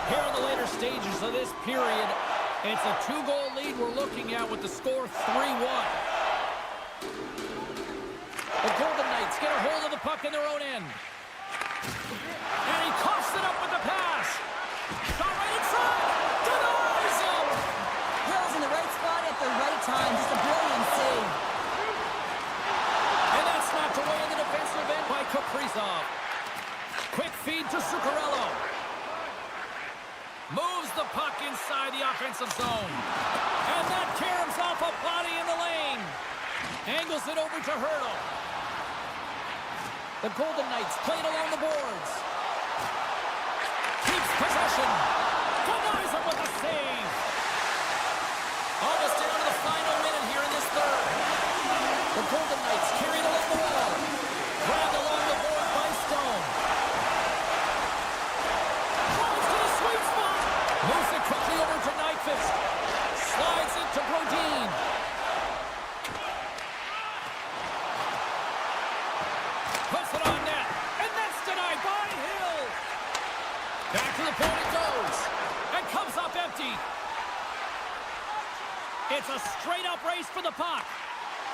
Here in the later stages of this period, it's a 2-goal lead we're looking at with the score 3-1. The Golden Knights get a hold of the puck in their own end. And he coughs it up with the pass. Shot right inside. Denies him. Hill's in the right spot at the right time. Just a brilliant save. And that's knocked away in the defensive end by Kaprizov. Quick feed to Zuccarello. Moves the puck inside the offensive zone. And that caroms off a body in the lane. Angles it over to Hurdle. The Golden Knights play it along the boards. Keeps possession. Denies him with a save. Almost down to the final minute here in this third. The Golden Knights carried along the wall. Grabbed along the board by Stone. Drives to the sweet spot. Moves it quickly over to Nyquist. Slides it to Brodin. Puts it on net. And that's denied by Hill. Back to the point it goes. And comes up empty. It's a straight-up race for the puck.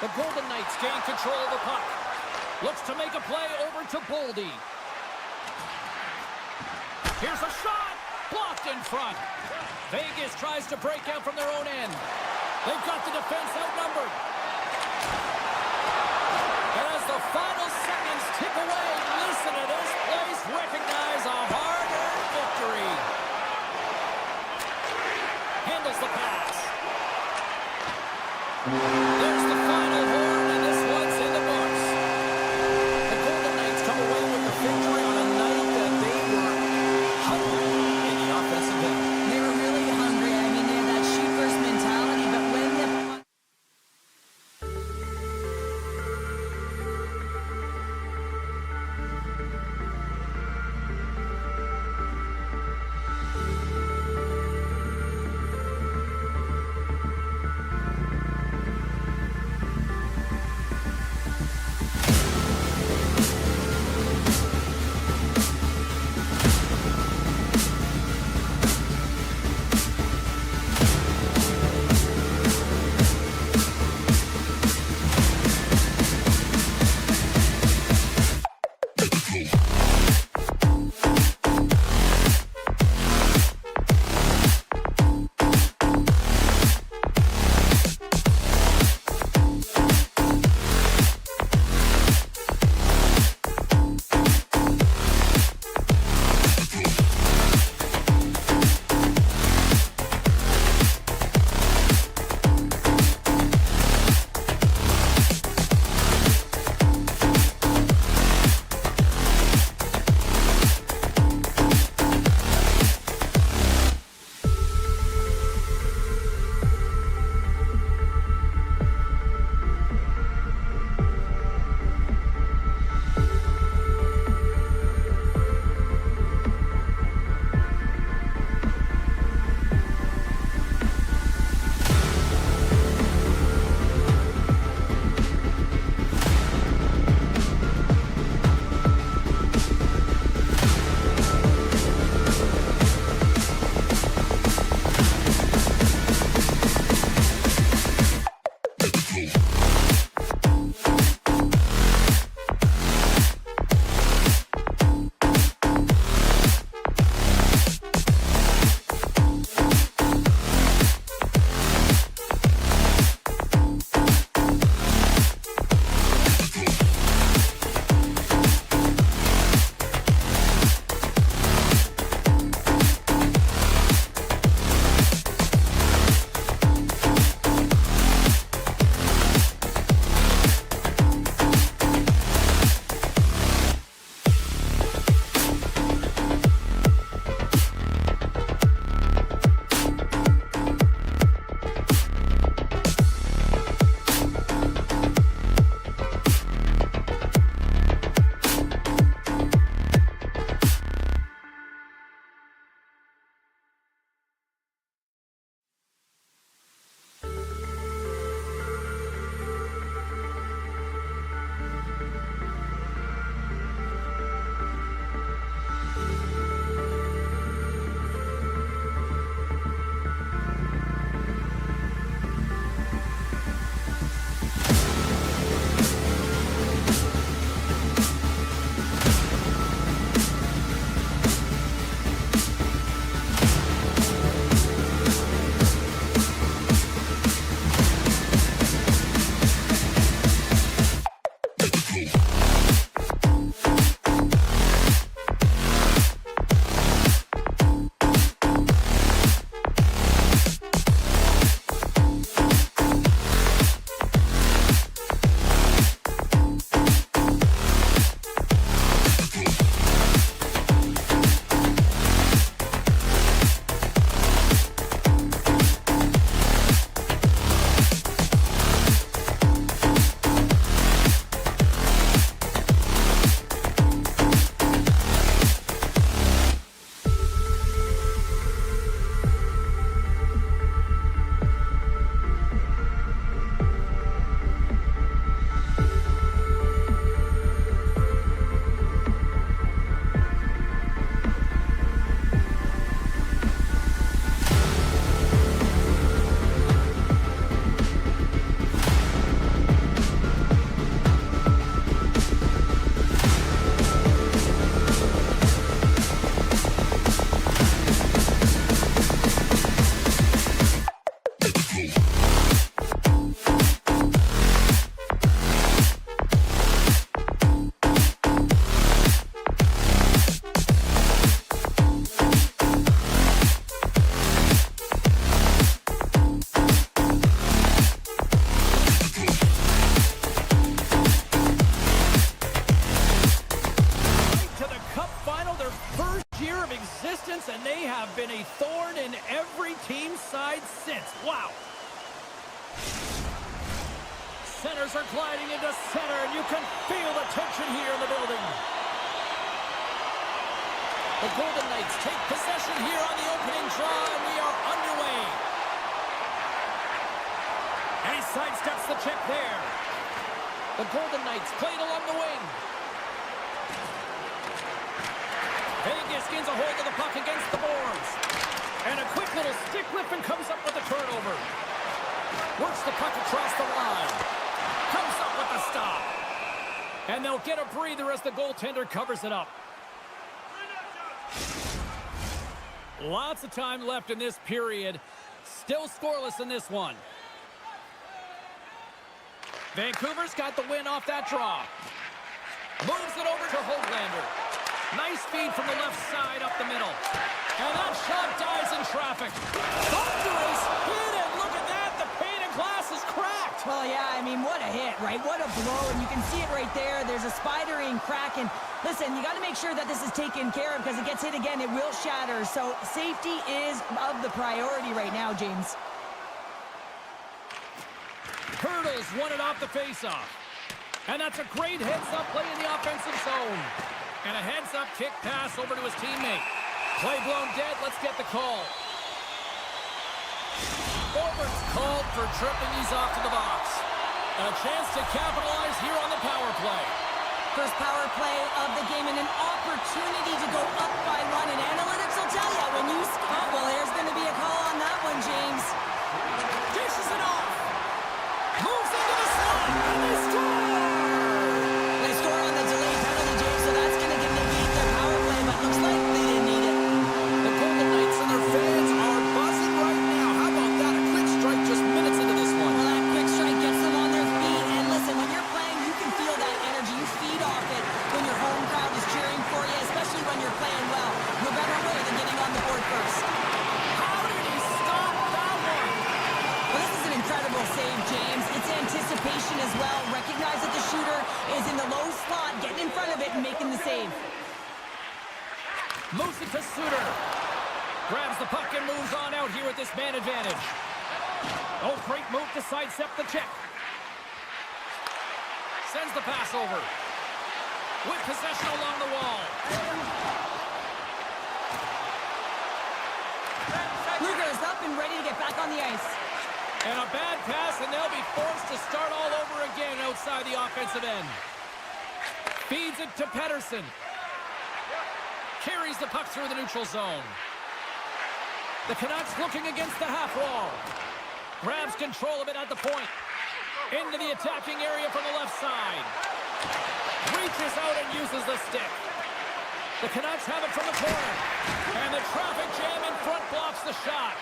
The Golden Knights gain control of the puck. Looks to make a play over to Boldy. Here's a shot. Blocked in front. Vegas tries to break out from their own end. They've got the defense outnumbered. And as the final seconds tick away, listen to this place recognize a hard-earned victory. Handles the pass. There's the final horn, and this one's in the books. The Golden Knights come away with the victory on a night that they were hungry in the offensive end. They were really hungry. I mean, they had that shoot-first mentality, but when the since. Wow. Centers are gliding into center, and you can feel the tension here in the building. The Golden Knights take possession here on the opening draw, and we are underway. And he sidesteps the check there. The Golden Knights played along the wing. Vegas gains a hold of the puck against the boards. And a quick little stick lift and comes up with a turnover. Works the puck across the line. Comes up with the stop. And they'll get a breather as the goaltender covers it up. Lots of time left in this period. Still scoreless in this one. Vancouver's got the win off that draw. Moves it over to Hoglander. Nice feed from the left side up the middle. And that shot dies in traffic. Thunderous hit, and look at that. The pane of glass is cracked. Well, yeah, I mean, what a hit, right? What a blow, and you can see it right there. There's a spiderine crack, and listen, you got to make sure that this is taken care of because it gets hit again, it will shatter. So safety is of the priority right now, James. Hurdles won it off the faceoff. And that's a great heads-up play in the offensive zone. And a heads-up kick pass over to his teammate. Play blown dead. Let's get the call. Forward's called for tripping. He's off to the box. A chance to capitalize here on the power play. First power play of the game and an opportunity to go up by one. And analytics will tell you when you score. Well, there's going to be a call on that one, James. Dishes it off. Moves into the slot. And they score! They score on the delayed penalty, James, so that's going to give them lead their power play, but looks like they didn't need it. The Golden Knights and their fans are buzzing right now. How about that? A quick strike just minutes into this one. Well, that quick strike gets them on their feet. And listen, when you're playing, you can feel that energy. You feed off it when your home crowd is cheering for you, especially when you're playing well. No better way than getting on the board first. How did he stop that one? Well, this is an incredible save, James. It's anticipation as well. Recognize that the shooter is in the low slot, getting in front of it and making the save. Moves it to Suter. Grabs the puck and moves on out here with this man advantage. Oh, great move to sidestep the check. Sends the pass over. With possession along the wall. Luger is up and ready to get back on the ice. And a bad pass, and they'll be forced to start all over again outside the offensive end. Feeds it to Pettersson. Carries the puck through the neutral zone. The Canucks looking against the half wall. Grabs control of it at the point. Into the attacking area from the left side. Reaches out and uses the stick. The Canucks have it from the corner. And the traffic jam in front blocks the shot.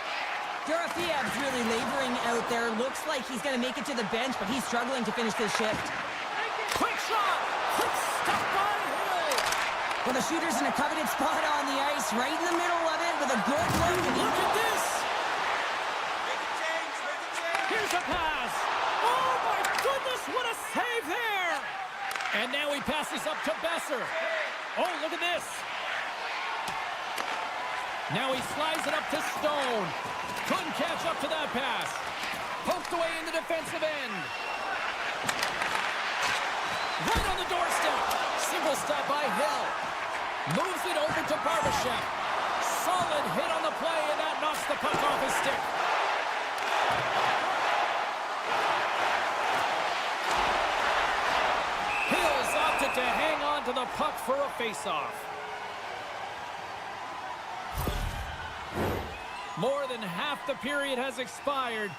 Dorofiev's really laboring out there. Looks like he's going to make it to the bench, but he's struggling to finish this shift. Quick shot! Quick stop by Hill! Well, the shooter's in a coveted spot on the ice, right in the middle of it with a good look. Look at this! Here's a pass! Oh my goodness, what a save there! And now he passes up to Besser. Oh, look at this! Now he slides it up to Stone. Couldn't catch up to that pass. Poked away in the defensive end. Right on the doorstep. Single stop by Hill. Moves it over to Barbashev. Solid hit on the play, and that knocks the puck off his stick. Hill's opted to hang on to the puck for a face-off. More than half the period has expired.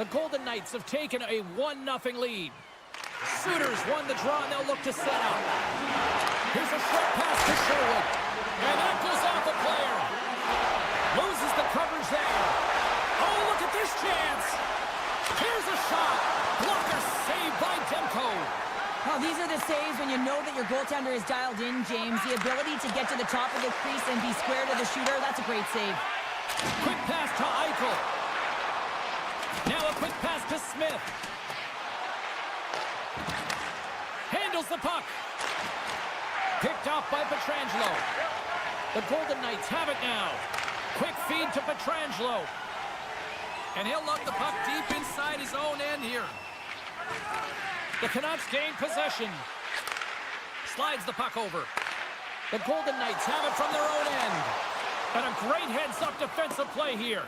The Golden Knights have taken a 1-0 lead. Suter's won the draw, and they'll look to set up. Here's a short pass to Sherwood. And that goes off the player. Loses the coverage there. Oh, look at this chance. Here's a shot. Blocker saved by Demko. Well, these are the saves when you know that your goaltender is dialed in, James. The ability to get to the top of the crease and be square to the shooter, that's a great save. Quick pass to Eichel. Now a quick pass to Smith. Handles the puck. Picked off by Pietrangelo. The Golden Knights have it now. Quick feed to Pietrangelo. And he'll lug the puck deep inside his own end here. The Canucks gain possession. Slides the puck over. The Golden Knights have it from their own end. And a great heads-up defensive play here.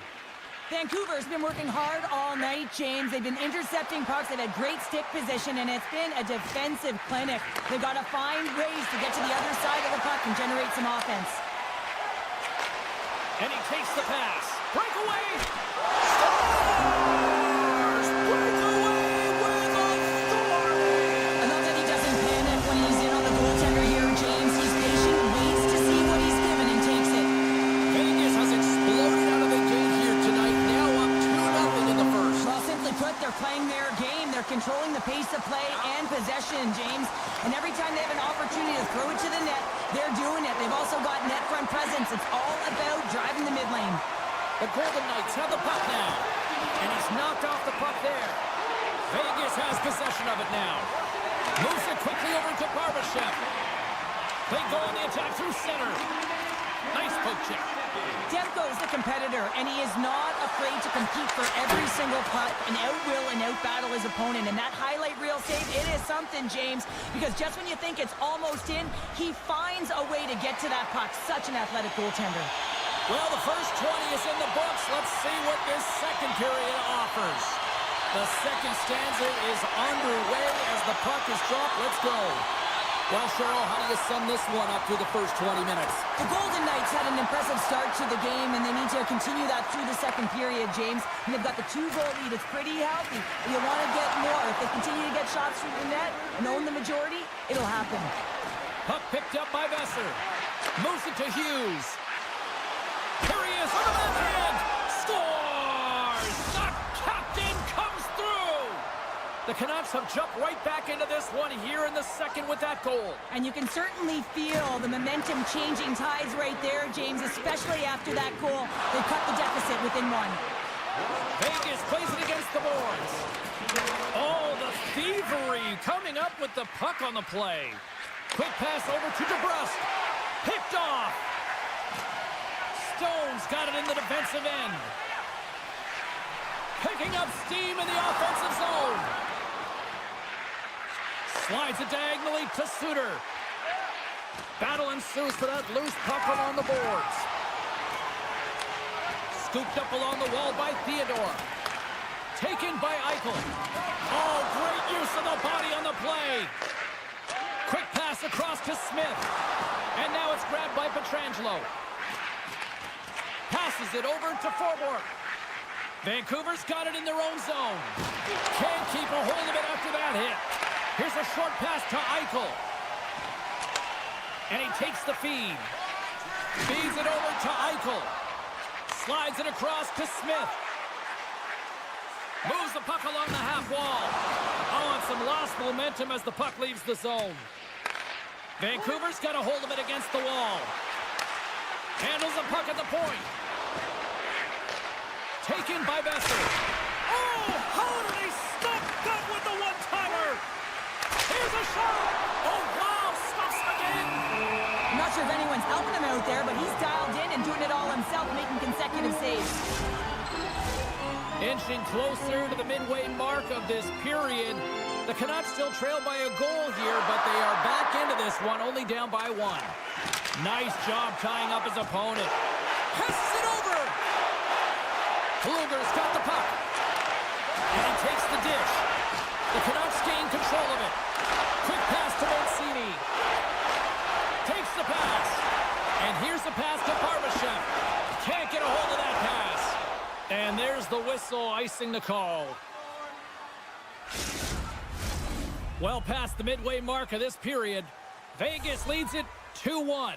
Vancouver's been working hard all night, James. They've been intercepting pucks. They've had great stick position, and it's been a defensive clinic. They've got to find ways to get to the other side of the puck and generate some offense. And he takes the pass. Breakaway! Scores! Breakaway with authority! I love that he doesn't panic when he's in on the goaltender here, James. He's patient, waits to see what he's given, and takes it. Vegas has exploded out of the gate here tonight. Now up 2-0 in the first. Well, simply put, they're playing their game. They're controlling the pace of play and possession, James. And every time they have an opportunity to throw it to the net, they're doing it. They've also got net front presence. It's all about driving the mid lane. The Golden Knights have the puck now. And he's knocked off the puck there. Vegas has possession of it now. Moves it quickly over to Barbashev. They go on the attack through center. Nice poke check. Demko's the competitor, and he is not afraid to compete for every single puck and out-will and out-battle his opponent. And that highlight reel save, it is something, James, because just when you think it's almost in, he finds a way to get to that puck. Such an athletic goaltender. Well, the first 20 is in the books. Let's see what this second period offers. The second stanza is underway as the puck is dropped. Let's go. Well, Cheryl, how do you sum this one up through the first 20 minutes? The Golden Knights had an impressive start to the game, and they need to continue that through the second period, James. And they've got the 2-goal lead. It's pretty healthy. You want to get more. If they continue to get shots through the net and own the majority, it'll happen. Puck picked up by Besser. Moves it to Hughes. Here he is on the backhand. Scores! The captain comes through! The Canucks have jumped right back into this one here in the second with that goal. And you can certainly feel the momentum changing tides right there, James, especially after that goal. They cut the deficit within one. Vegas plays it against the boards. Oh, the thievery coming up with the puck on the play. Quick pass over to DeBrusque. Picked off. Stone's got it in the defensive end. Picking up steam in the offensive zone. Slides it diagonally to Suter. Battle ensues for that loose puck along the boards. Scooped up along the wall by Theodore. Taken by Eichel. Oh, great use of the body on the play. Quick pass across to Smith. And now it's grabbed by Pietrangelo. Passes it over to Forborg. Vancouver's got it in their own zone. Can't keep a hold of it after that hit. Here's a short pass to Eichel. And he takes the feed. Feeds it over to Eichel. Slides it across to Smith. Moves the puck along the half wall. Oh, and some lost momentum as the puck leaves the zone. Vancouver's got a hold of it against the wall. Handles the puck at the point. Taken by Besser. Oh, Holiday stuck that with the one-timer. Here's a shot. Oh, wow, stops again. I'm not sure if anyone's helping him out there, but he's dialed in and doing it all himself, making consecutive saves. Inching closer to the midway mark of this period. The Canucks still trail by a goal here, but they are back into this one, only down by one. Nice job tying up his opponent. Passes it over. Kluger's got the puck. And he takes the dish. The Canucks gain control of it. Quick pass to Mancini. Takes the pass. And here's the pass to Barbashev. Can't get a hold of that pass. And there's the whistle icing the call. Well past the midway mark of this period, Vegas leads it 2-1.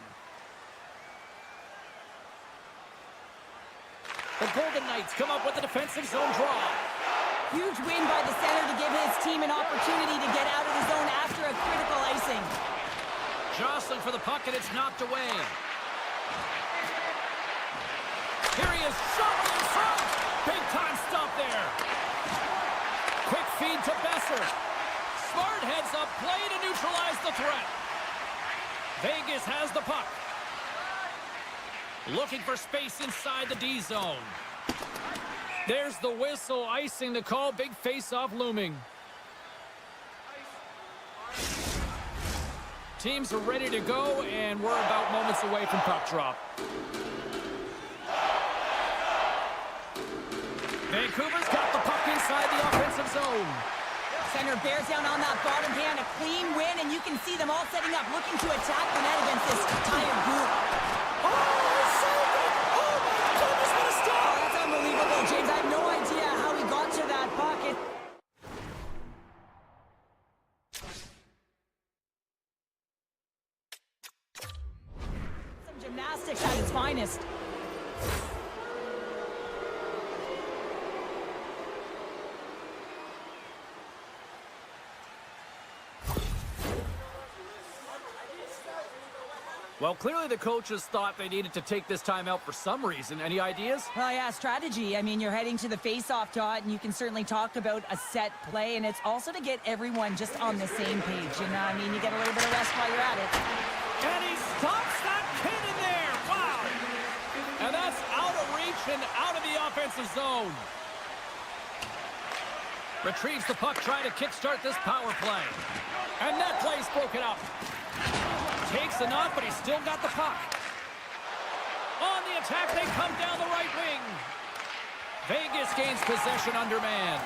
The Golden Knights come up with a defensive zone draw. Huge win by the center to give his team an opportunity to get out of the zone after a critical icing. Jostling for the puck, and it's knocked away. Here he is, shot in front. Big time stop there. Quick feed to Besser. Smart heads up, play to neutralize the threat. Vegas has the puck. Looking for space inside the D zone. There's the whistle, icing the call. Big face-off looming. Teams are ready to go, and we're about moments away from puck drop. Vancouver's got the puck inside the offensive zone. Center bears down on that bottom hand, a clean win, and you can see them all setting up, looking to attack the net against this tired group. Oh, saved it! Oh, my goodness, what a stop! Oh, that's unbelievable, James. I have no idea how he got to that puck. Some gymnastics at its finest. Well, clearly the coaches thought they needed to take this time out for some reason. Any ideas? Well, yeah, strategy. I mean, you're heading to the face-off dot, and you can certainly talk about a set play, and it's also to get everyone just on the same page. And, I mean, you get a little bit of rest while you're at it. And he stops that pin in there. Wow. And that's out of reach and out of the offensive zone. Retrieves the puck, trying to kickstart this power play. And that play's broken up. Takes the knock, but he's still got the puck. On the attack, they come down the right wing. Vegas gains possession under man.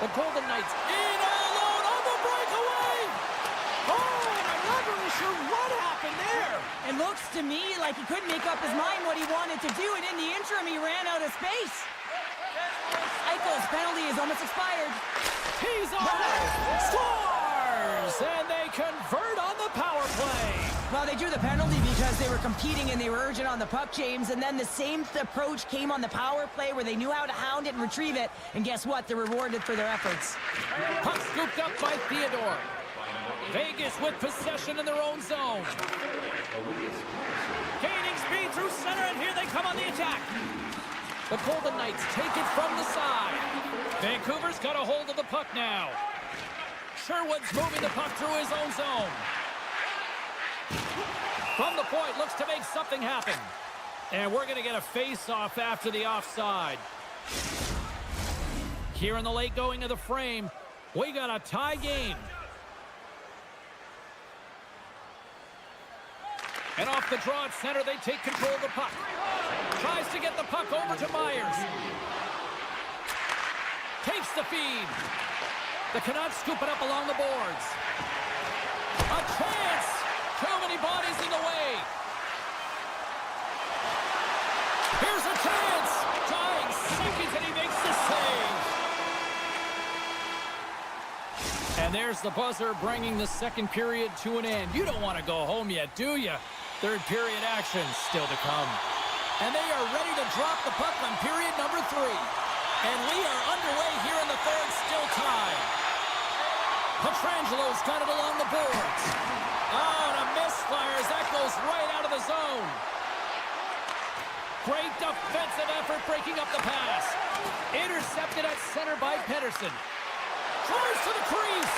The Golden Knights in alone on the breakaway. Oh, I'm not really sure what happened there. It looks to me like he couldn't make up his mind what he wanted to do, and in the interim, he ran out of space. Eichel's penalty is almost expired. He's on. Scores! And they convert on the power play. Well, they drew the penalty because they were competing and they were urgent on the puck, James, and then the same approach came on the power play where they knew how to hound it and retrieve it, and guess what? They're rewarded for their efforts. Puck scooped up by Theodore. Vegas with possession in their own zone. Gaining speed through center, and here they come on the attack. The Golden Knights take it from the side. Vancouver's got a hold of the puck now. Sherwood's moving the puck through his own zone. From the point, looks to make something happen. And we're going to get a face-off after the offside. Here in the late going of the frame, we got a tie game. And off the draw at center, they take control of the puck. Tries to get the puck over to Myers. Takes the feed. The Canucks scoop it up along the boards. A chance! Too many bodies in the way. Here's a chance! Dying seconds, and he makes the save. And there's the buzzer, bringing the second period to an end. You don't want to go home yet, do you? Third period action still to come. And they are ready to drop the puck on period number 3. And we are underway here in the third, still tied. Petrangelo's got it along the boards. Oh, and a misfire as that goes right out of the zone. Great defensive effort breaking up the pass. Intercepted at center by Pedersen. Drives to the crease.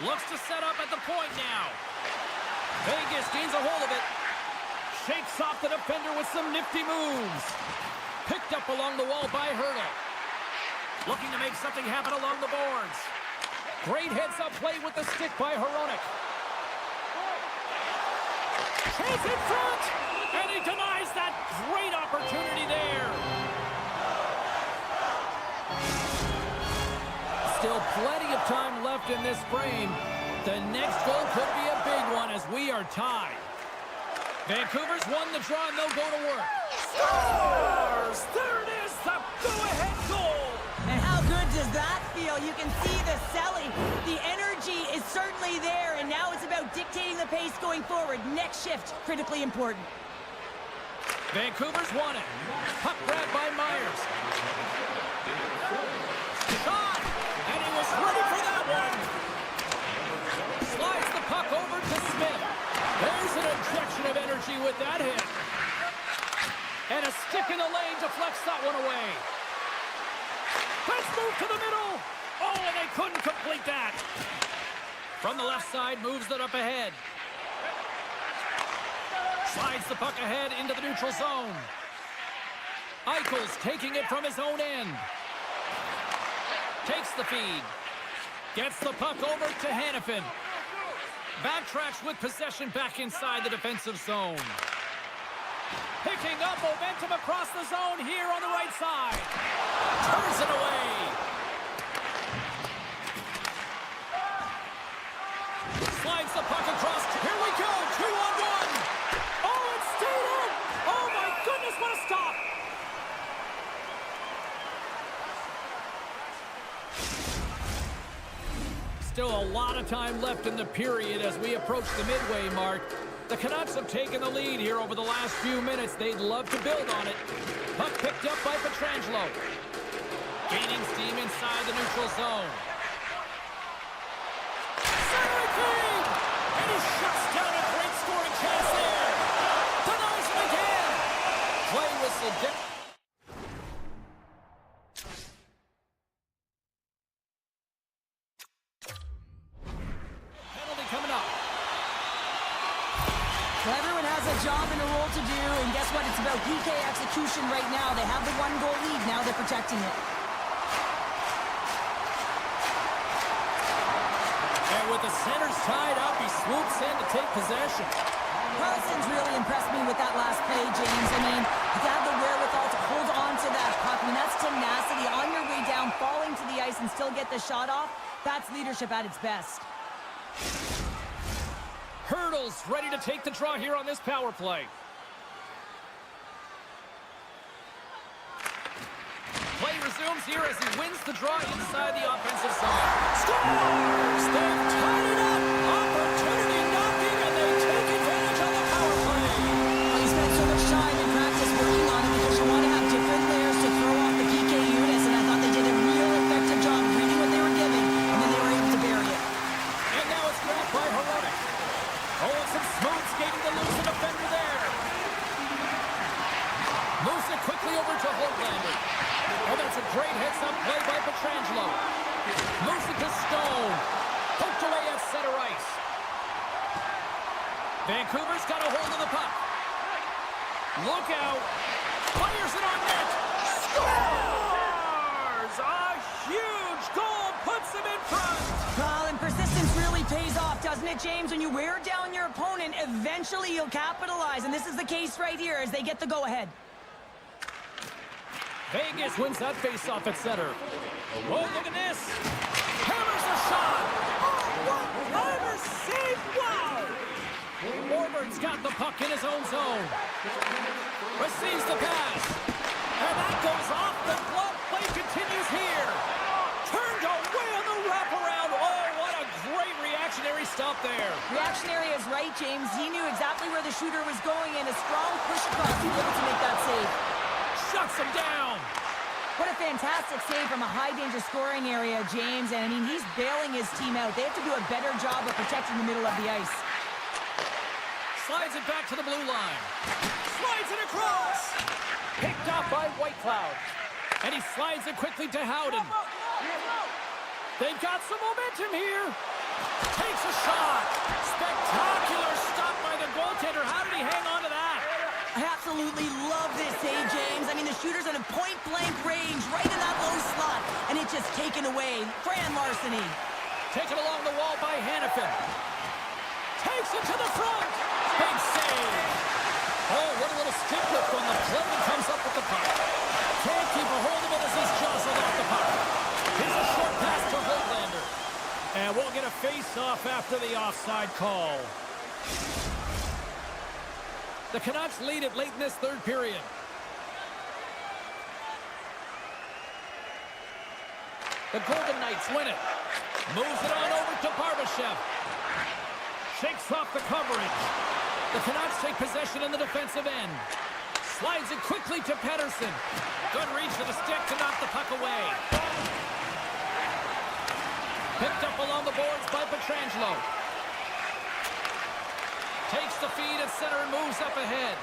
Looks to set up at the point now. Vegas gains a hold of it. Shakes off the defender with some nifty moves. Picked up along the wall by Hurdle. Looking to make something happen along the boards. Great heads-up play with the stick by Hronek. Chase in front! And he denies that great opportunity there. Still plenty of time left in this frame. The next goal could be a big one as we are tied. Vancouver's won the draw and they'll go to work. Scores! There it is, the go-ahead goal! And how good does that feel? You can see the selling. The energy is certainly there, and now it's about dictating the pace going forward. Next shift, critically important. Vancouver's won it. Puck grabbed by Myers. Shot! And he was ready for that one. Slides the puck over to Smith. There's an injection of energy with that hit. And a stick in the lane deflects that one away. Let's move to the middle. Oh, and they couldn't complete that. From the left side, moves it up ahead. Slides the puck ahead into the neutral zone. Eichel's taking it from his own end. Takes the feed. Gets the puck over to Hanifin. Backtracks with possession back inside the defensive zone. Picking up momentum across the zone here on the right side. Turns it away. Slides the puck across. Here we go. 2-on-1. Oh, it stayed in. Oh, my goodness, what a stop. Still a lot of time left in the period as we approach the midway mark. The Canucks have taken the lead here over the last few minutes. They'd love to build on it. Puck picked up by Pietrangelo. Gaining steam inside the neutral zone. Centering feed! And he shuts down a great scoring chance there. Denies him again. Play whistle. Penalty coming up. Well, everyone has a job and a role to do, and guess what? It's about PK execution right now. They have the 1-goal lead. Now they're protecting it. And with the centers tied up, he swoops in to take possession. Carlson's really impressed me with that last play, James. I mean, you have the wherewithal to hold on to that puck. I mean, that's tenacity on your way down, falling to the ice and still get the shot off. That's leadership at its best. Hurdles ready to take the draw here on this power play. Play resumes here as he wins the draw inside the offensive zone. Scores! They've tied it up! Opportunity knocking, and they take advantage on the power play. Well, you spent so much time in practice working on it because you want to have different layers to throw off the PK units, and I thought they did a real effective job of reading what they were given, and then they were able to bury it. And now it's grabbed by Herodic. Oh, and some smooth skating to lose the defender there. Moves it quickly over to Holtlander. Oh, that's a great heads-up play by Pietrangelo. Moves it to Stone. Poked away at center ice. Vancouver's got a hold of the puck. Look out. Fires it on net. Scores! A huge goal puts him in front. Well, and persistence really pays off, doesn't it, James? When you wear down your opponent, eventually you'll capitalize, and this is the case right here as they get the go-ahead. Vegas wins that face-off at center. Oh, look at this. Hammers a shot. Oh, what hammer save. Wow. Orbert's got the puck in his own zone. Receives the pass. And that goes off. The glove play continues here. Turned away on the wraparound. Oh, what a great reactionary stop there. Reactionary is right, James. He knew exactly where the shooter was going, and a strong push across to be able to make that save. Shuts him down. What a fantastic save from a high-danger scoring area, James. And, I mean, he's bailing his team out. They have to do a better job of protecting the middle of the ice. Slides it back to the blue line. Slides it across. Picked up by Whitecloud. And he slides it quickly to Howden. They've got some momentum here. Takes a shot. Spectacular stop by the goaltender. How did he hang on to that? I absolutely love this save, James. I mean, the shooter's at a point-blank range, right in that low slot, and it's just taken away. Fran larceny. Taken along the wall by Hanifin. Takes it to the front. Big save. Oh, what a little stick lift on the play and comes up with the puck. Can't keep a hold of it as he's jostled off the puck. Here's a short pass to Holtlander. And we'll get a face-off after the offside call. The Canucks lead it late in this third period. The Golden Knights win it. Moves it on over to Barbashev. Shakes off the coverage. The Canucks take possession in the defensive end. Slides it quickly to Pettersson. Good reach to the stick to knock the puck away. Picked up along the boards by Pietrangelo. Takes the feed at center and moves up ahead.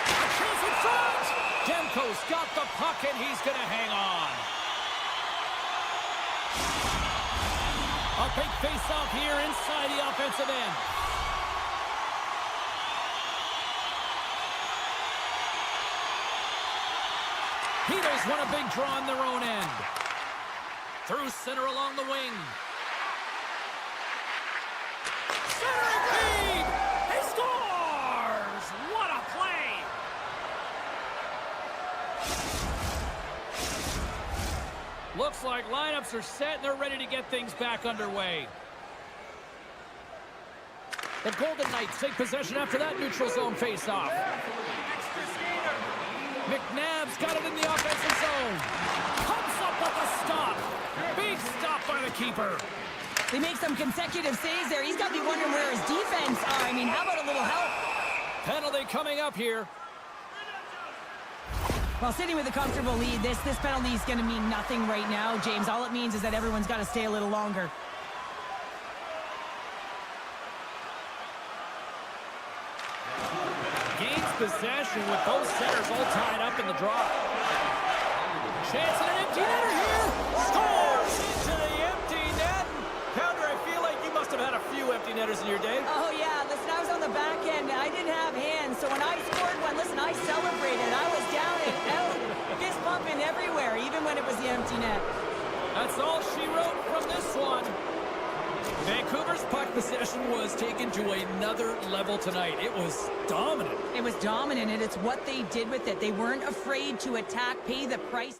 A chance in front! Demko's got the puck and he's going to hang on. A big face-off here inside the offensive end. Heatles won a big draw on their own end. Through center along the wing. Centering feed! He scores! What a play! Looks like lineups are set and they're ready to get things back underway. The Golden Knights take possession after that neutral zone faceoff. McNabb's got it in the offensive zone. Comes up with a stop. Big stop by the keeper. They make some consecutive saves there. He's got to be wondering where his defense are. I mean, how about a little help? Penalty coming up here. Well, sitting with a comfortable lead, this penalty is going to mean nothing right now, James. All it means is that everyone's got to stay a little longer. Gains possession with both centers all tied up in the draw. Chance at an empty netter here. Scores into the empty net. Pounder, I feel like you must have had a few empty netters in your day. Oh, yeah. Listen, I was on the back end. I didn't have hands, so when I scored one, listen, I celebrated. I was down and out, fist pumping everywhere, even when it was the empty net. That's all she wrote from this one. Vancouver's puck possession was taken to another level tonight. It was dominant. It was dominant, and it's what they did with it. They weren't afraid to attack, pay the price.